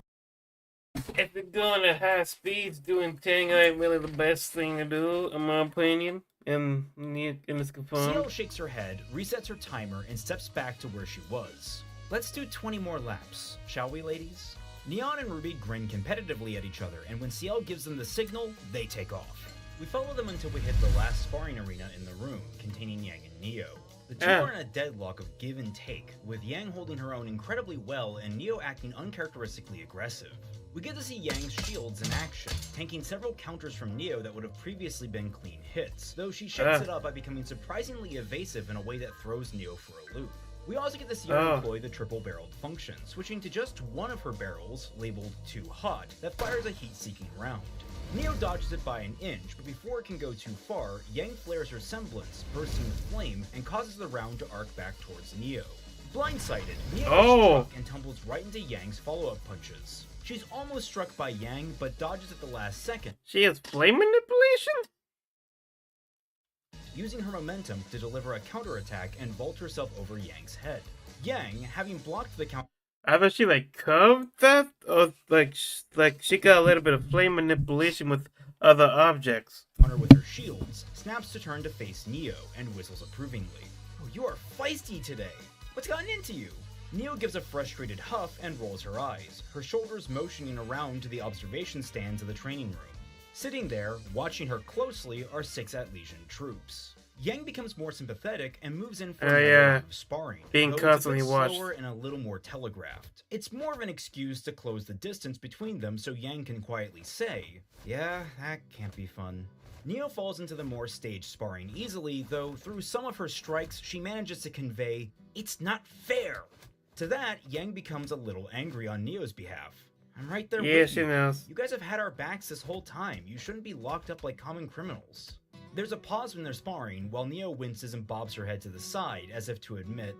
if you're going at high speeds, doing tango ain't really the best thing to do, in my opinion. And it's confirmed.
Ciel shakes her head, resets her timer, and steps back to where she was. Let's do 20 more laps, shall we, ladies? Neon and RWBY grin competitively at each other, and when Ciel gives them the signal, they take off. We follow them until we hit the last sparring arena in the room, containing Yang and Neo. The two are in a deadlock of give and take, with Yang holding her own incredibly well and Neo acting uncharacteristically aggressive. We get to see Yang's shields in action, tanking several counters from Neo that would have previously been clean hits, though she shakes it up by becoming surprisingly evasive in a way that throws Neo for a loop. We also get to see her employ the triple-barreled function, switching to just one of her barrels, labeled Too Hot, that fires a heat-seeking round. Neo dodges it by an inch, but before it can go too far, Yang flares her semblance, bursting with flame, and causes the round to arc back towards Neo. Blindsided, Neo is struck and tumbles right into Yang's follow-up punches. She's almost struck by Yang, but dodges at the last second.
She has flame manipulation?
Using her momentum to deliver a counterattack and vault herself over Yang's head. Yang, having blocked the counter...
I thought she like curved that, or like she got a little bit of flame manipulation with other objects.
...with her shields, snaps to turn to face Neo and whistles approvingly. Oh, you are feisty today. What's gotten into you? Neo gives a frustrated huff and rolls her eyes, her shoulders motioning around to the observation stands of the training room. Sitting there, watching her closely, are 6 Atlesian troops. Yang becomes more sympathetic and moves in for a round of sparring,
being constantly watched,
slower and a little more telegraphed. It's more of an excuse to close the distance between them so Yang can quietly say, "Yeah, that can't be fun." Neo falls into the more staged sparring easily, though through some of her strikes she manages to convey, "It's not fair." To that, Yang becomes a little angry on Neo's behalf. "I'm right there with you.
She knows.
You guys have had our backs this whole time. You shouldn't be locked up like common criminals." There's a pause when they're sparring, while Neo winces and bobs her head to the side, as if to admit,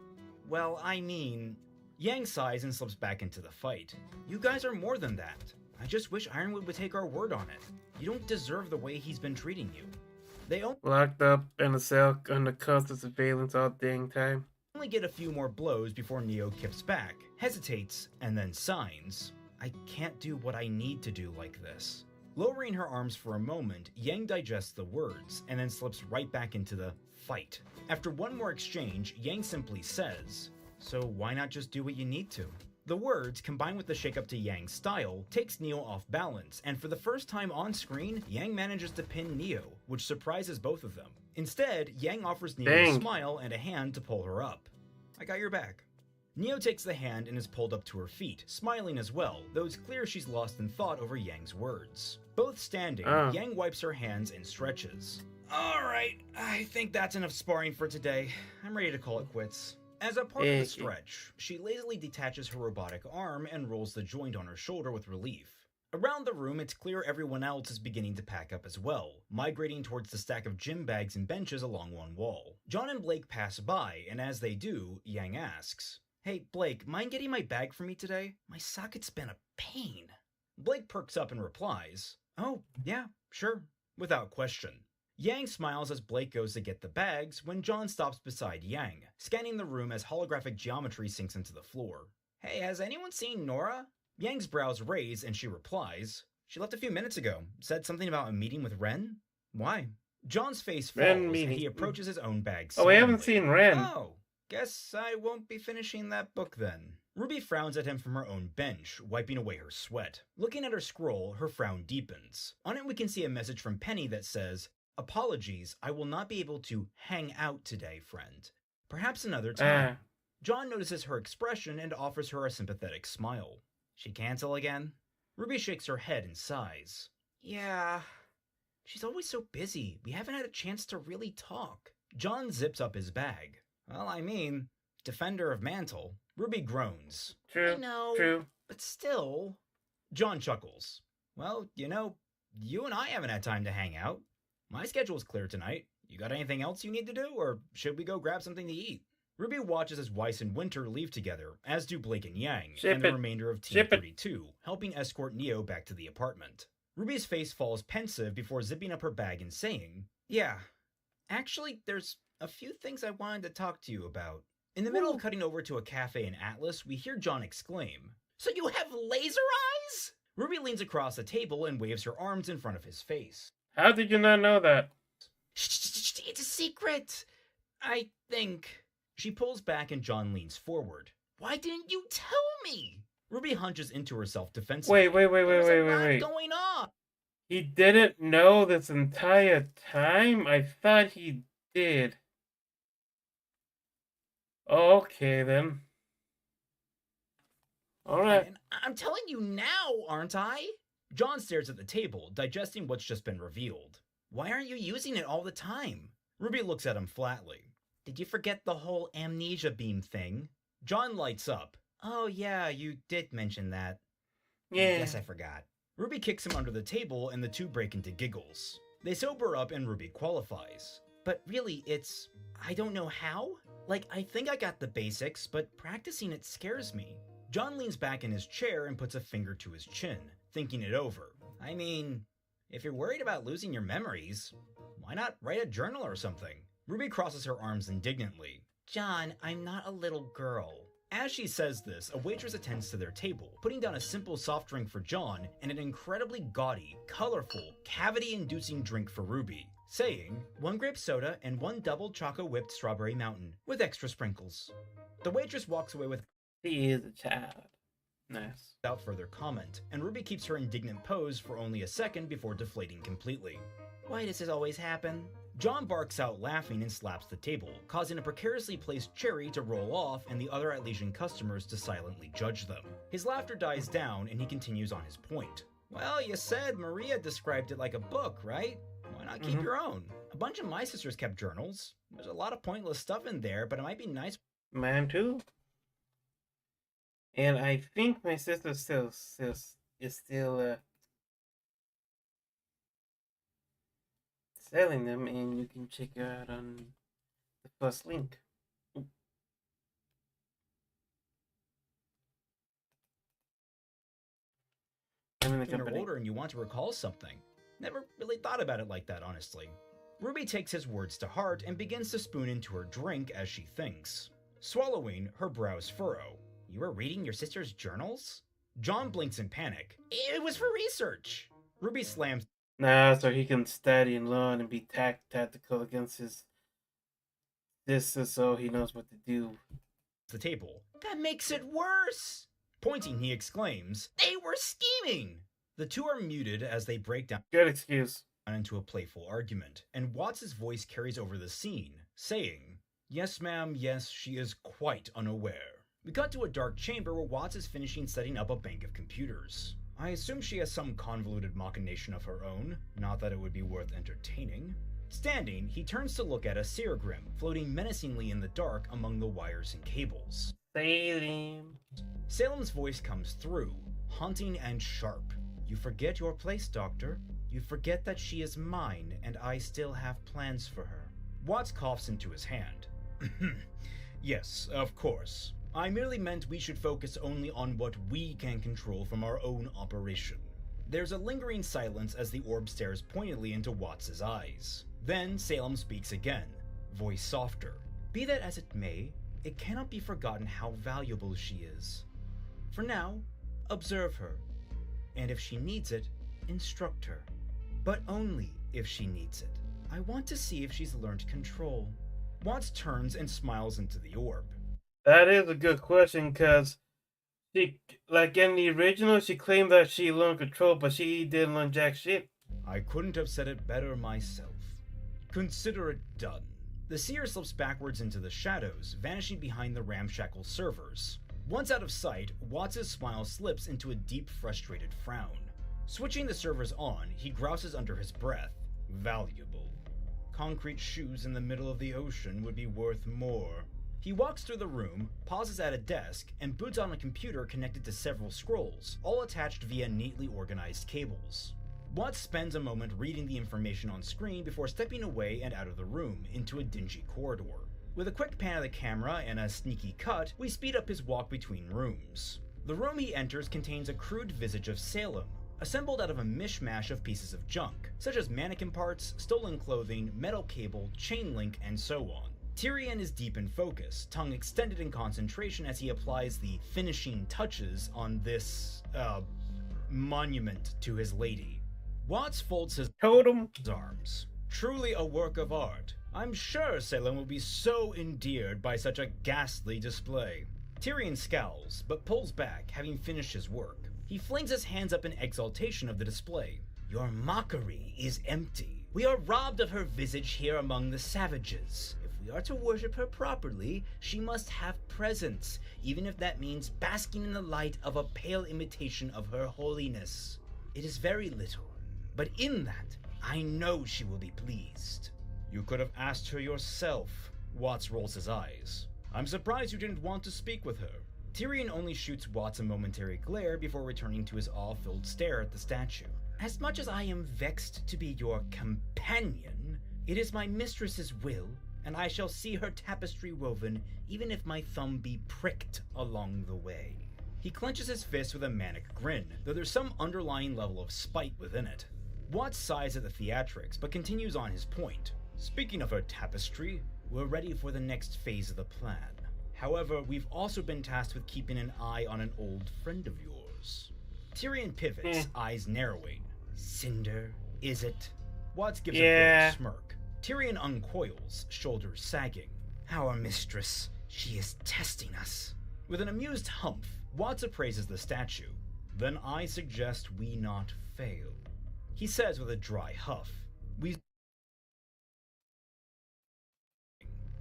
"Well, I mean..." Yang sighs and slips back into the fight. "You guys are more than that. I just wish Ironwood would take our word on it. You don't deserve the way he's been treating you." They
locked up in a cell under constant surveillance all dang time.
Only get a few more blows before Neo kips back, hesitates, and then signs, "I can't do what I need to do like this." Lowering her arms for a moment, Yang digests the words, and then slips right back into the fight. After one more exchange, Yang simply says, "So why not just do what you need to?" The words, combined with the shake-up to Yang's style, takes Neo off balance, and for the first time on screen, Yang manages to pin Neo, which surprises both of them. Instead, Yang offers Neo a smile and a hand to pull her up. "I got your back." Neo takes the hand and is pulled up to her feet, smiling as well, though it's clear she's lost in thought over Yang's words. Both standing, Yang wipes her hands and stretches. "Alright, I think that's enough sparring for today. I'm ready to call it quits." As a part of the stretch, she lazily detaches her robotic arm and rolls the joint on her shoulder with relief. Around the room, it's clear everyone else is beginning to pack up as well, migrating towards the stack of gym bags and benches along one wall. John and Blake pass by, and as they do, Yang asks, "Hey, Blake, mind getting my bag for me today? My socket's been a pain." Blake perks up and replies, "Oh, yeah, sure," without question. Yang smiles as Blake goes to get the bags when John stops beside Yang, scanning the room as holographic geometry sinks into the floor. "Hey, has anyone seen Nora?" Yang's brows raise and she replies, "She left a few minutes ago. Said something about a meeting with Ren? Why?" John's face falls and he approaches his own bag silently.
"Oh, we haven't seen Ren."
"Oh, guess I won't be finishing that book then." RWBY frowns at him from her own bench, wiping away her sweat. Looking at her scroll, her frown deepens. On it we can see a message from Penny that says, "Apologies, I will not be able to hang out today, friend. Perhaps another time." John notices her expression and offers her a sympathetic smile. "She cancel again?" RWBY shakes her head and sighs. "Yeah. She's always so busy. We haven't had a chance to really talk." John zips up his bag. "Well, I mean, defender of Mantle." RWBY groans.
"True,
"I know,
true.
But still..." John chuckles. "Well, you know, you and I haven't had time to hang out. My schedule's clear tonight. You got anything else you need to do, or should we go grab something to eat?" RWBY watches as Weiss and Winter leave together, as do Blake and Yang, and the remainder of Team 32, helping escort Neo back to the apartment. RWBY's face falls pensive before zipping up her bag and saying, "Yeah, actually, there's a few things I wanted to talk to you about." In the middle of cutting over to a cafe in Atlas, we hear John exclaim, "So you have laser eyes?" RWBY leans across the table and waves her arms in front of his face.
"How did you not know that?"
"Shh, it's a secret, I think." She pulls back and John leans forward. "Why didn't you tell me?" RWBY hunches into herself defensively.
Wait.
What's going on?
He didn't know this entire time? I thought he did. Okay, then. Alright.
I'm telling you now, aren't I? John stares at the table, digesting what's just been revealed. "Why aren't you using it all the time?" RWBY looks at him flatly. Did you forget the whole amnesia beam thing? John lights up. Oh yeah, you did mention that.
Yeah.
Yes, I forgot. RWBY kicks him under the table and the two break into giggles. They sober up and RWBY qualifies. But really, I don't know how? Like, I think I got the basics, but practicing it scares me. John leans back in his chair and puts a finger to his chin, thinking it over. I mean, if you're worried about losing your memories, why not write a journal or something? RWBY crosses her arms indignantly. John, I'm not a little girl. As she says this, a waitress attends to their table, putting down a simple soft drink for John and an incredibly gaudy, colorful, cavity-inducing drink for RWBY, saying, 1 grape soda and 1 double choco-whipped strawberry mountain, with extra sprinkles. The waitress walks away
He is a child. Nice.
without further comment, and RWBY keeps her indignant pose for only a second before deflating completely. Why does this always happen? John barks out laughing and slaps the table, causing a precariously placed cherry to roll off and the other Atlesian customers to silently judge them. His laughter dies down and he continues on his point. Well, you said Maria described it like a book, right? Why not keep your own? A bunch of my sisters kept journals. There's a lot of pointless stuff in there, but it might be nice.
Mine too. And I think my sister is still selling them, and you can check it out on the first link. I'm in the
When you're
company.
older and you want to recall something. Never really thought about it like that, honestly. RWBY takes his words to heart and begins to spoon into her drink as she thinks. Swallowing, her brows furrow. You were reading your sister's journals? John blinks in panic. It was for research. RWBY slams
Nah, so he can study and learn and be tactical against his sister, so he knows what to do.
the table. That makes it worse! Pointing, he exclaims, They were scheming! The two are muted as they break down
Good excuse.
into a playful argument, and Watts' voice carries over the scene, saying, Yes, ma'am, yes, she is quite unaware. We cut to a dark chamber where Watts is finishing setting up a bank of computers. I assume she has some convoluted machination of her own, not that it would be worth entertaining. Standing, he turns to look at a Seergrim floating menacingly in the dark among the wires and cables.
Salem.
Salem's voice comes through, haunting and sharp. You forget your place, Doctor. You forget that she is mine, and I still have plans for her. Watts coughs into his hand. Yes, of course. I merely meant we should focus only on what we can control from our own operation. There's a lingering silence as the orb stares pointedly into Watts' eyes. Then Salem speaks again, voice softer. Be that as it may, it cannot be forgotten how valuable she is. For now, observe her, and if she needs it, instruct her. But only if she needs it. I want to see if she's learned control. Watts turns and smiles into the orb.
That is a good question, because she, like in the original, she claimed that she learned control, but she didn't learn jack shit.
I couldn't have said it better myself. Consider it done. The seer slips backwards into the shadows, vanishing behind the ramshackle servers. Once out of sight, Watts' smile slips into a deep, frustrated frown. Switching the servers on, he grouses under his breath. Valuable. Concrete shoes in the middle of the ocean would be worth more. He walks through the room, pauses at a desk, and boots on a computer connected to several scrolls, all attached via neatly organized cables. Watts spends a moment reading the information on screen before stepping away and out of the room, into a dingy corridor. With a quick pan of the camera and a sneaky cut, we speed up his walk between rooms. The room he enters contains a crude visage of Salem, assembled out of a mishmash of pieces of junk, such as mannequin parts, stolen clothing, metal cable, chain link, and so on. Tyrion is deep in focus, tongue extended in concentration as he applies the finishing touches on this, monument to his lady. Watts folds his
Totem.
arms. Truly a work of art. I'm sure Salem will be so endeared by such a ghastly display. Tyrion scowls, but pulls back, having finished his work. He flings his hands up in exaltation of the display. Your mockery is empty. We are robbed of her visage here among the savages. If we are to worship her properly, she must have presence, even if that means basking in the light of a pale imitation of her holiness. It is very little, but in that, I know she will be pleased. You could have asked her yourself. Watts rolls his eyes. I'm surprised you didn't want to speak with her. Tyrion only shoots Watts a momentary glare before returning to his awe-filled stare at the statue. As much as I am vexed to be your companion, it is my mistress's will, and I shall see her tapestry woven even if my thumb be pricked along the way. He clenches his fist with a manic grin, though there's some underlying level of spite within it. Watts sighs at the theatrics, but continues on his point. Speaking of her tapestry, we're ready for the next phase of the plan. However, we've also been tasked with keeping an eye on an old friend of yours. Tyrion pivots, eyes narrowing. Cinder, is it? Watts gives a bitter smirk. Tyrion uncoils, shoulders sagging. Our mistress, she is testing us. With an amused humph, Watts appraises the statue. Then I suggest we not fail. He says with a dry huff.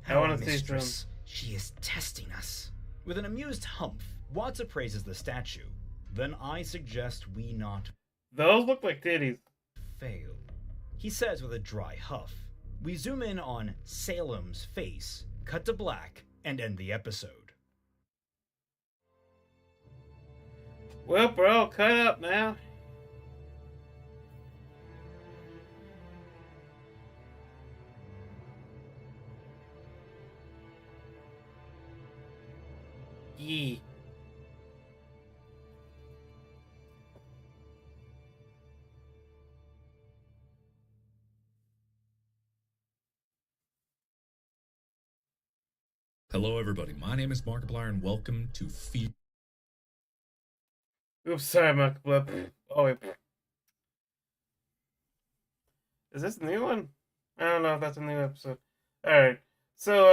Our mistress, she is testing us. With an amused humph, Watts appraises the statue. Then I suggest we not
Those look like titties.
fail. He says with a dry huff. We zoom in on Salem's face, cut to black, and end the episode.
Well, bro, cut up now. Yee.
Hello, everybody. My name is Markiplier, and welcome to Feed.
Oops, sorry, Markiplier. Oh, wait. Is this a new one? I don't know if that's a new episode. Alright, so,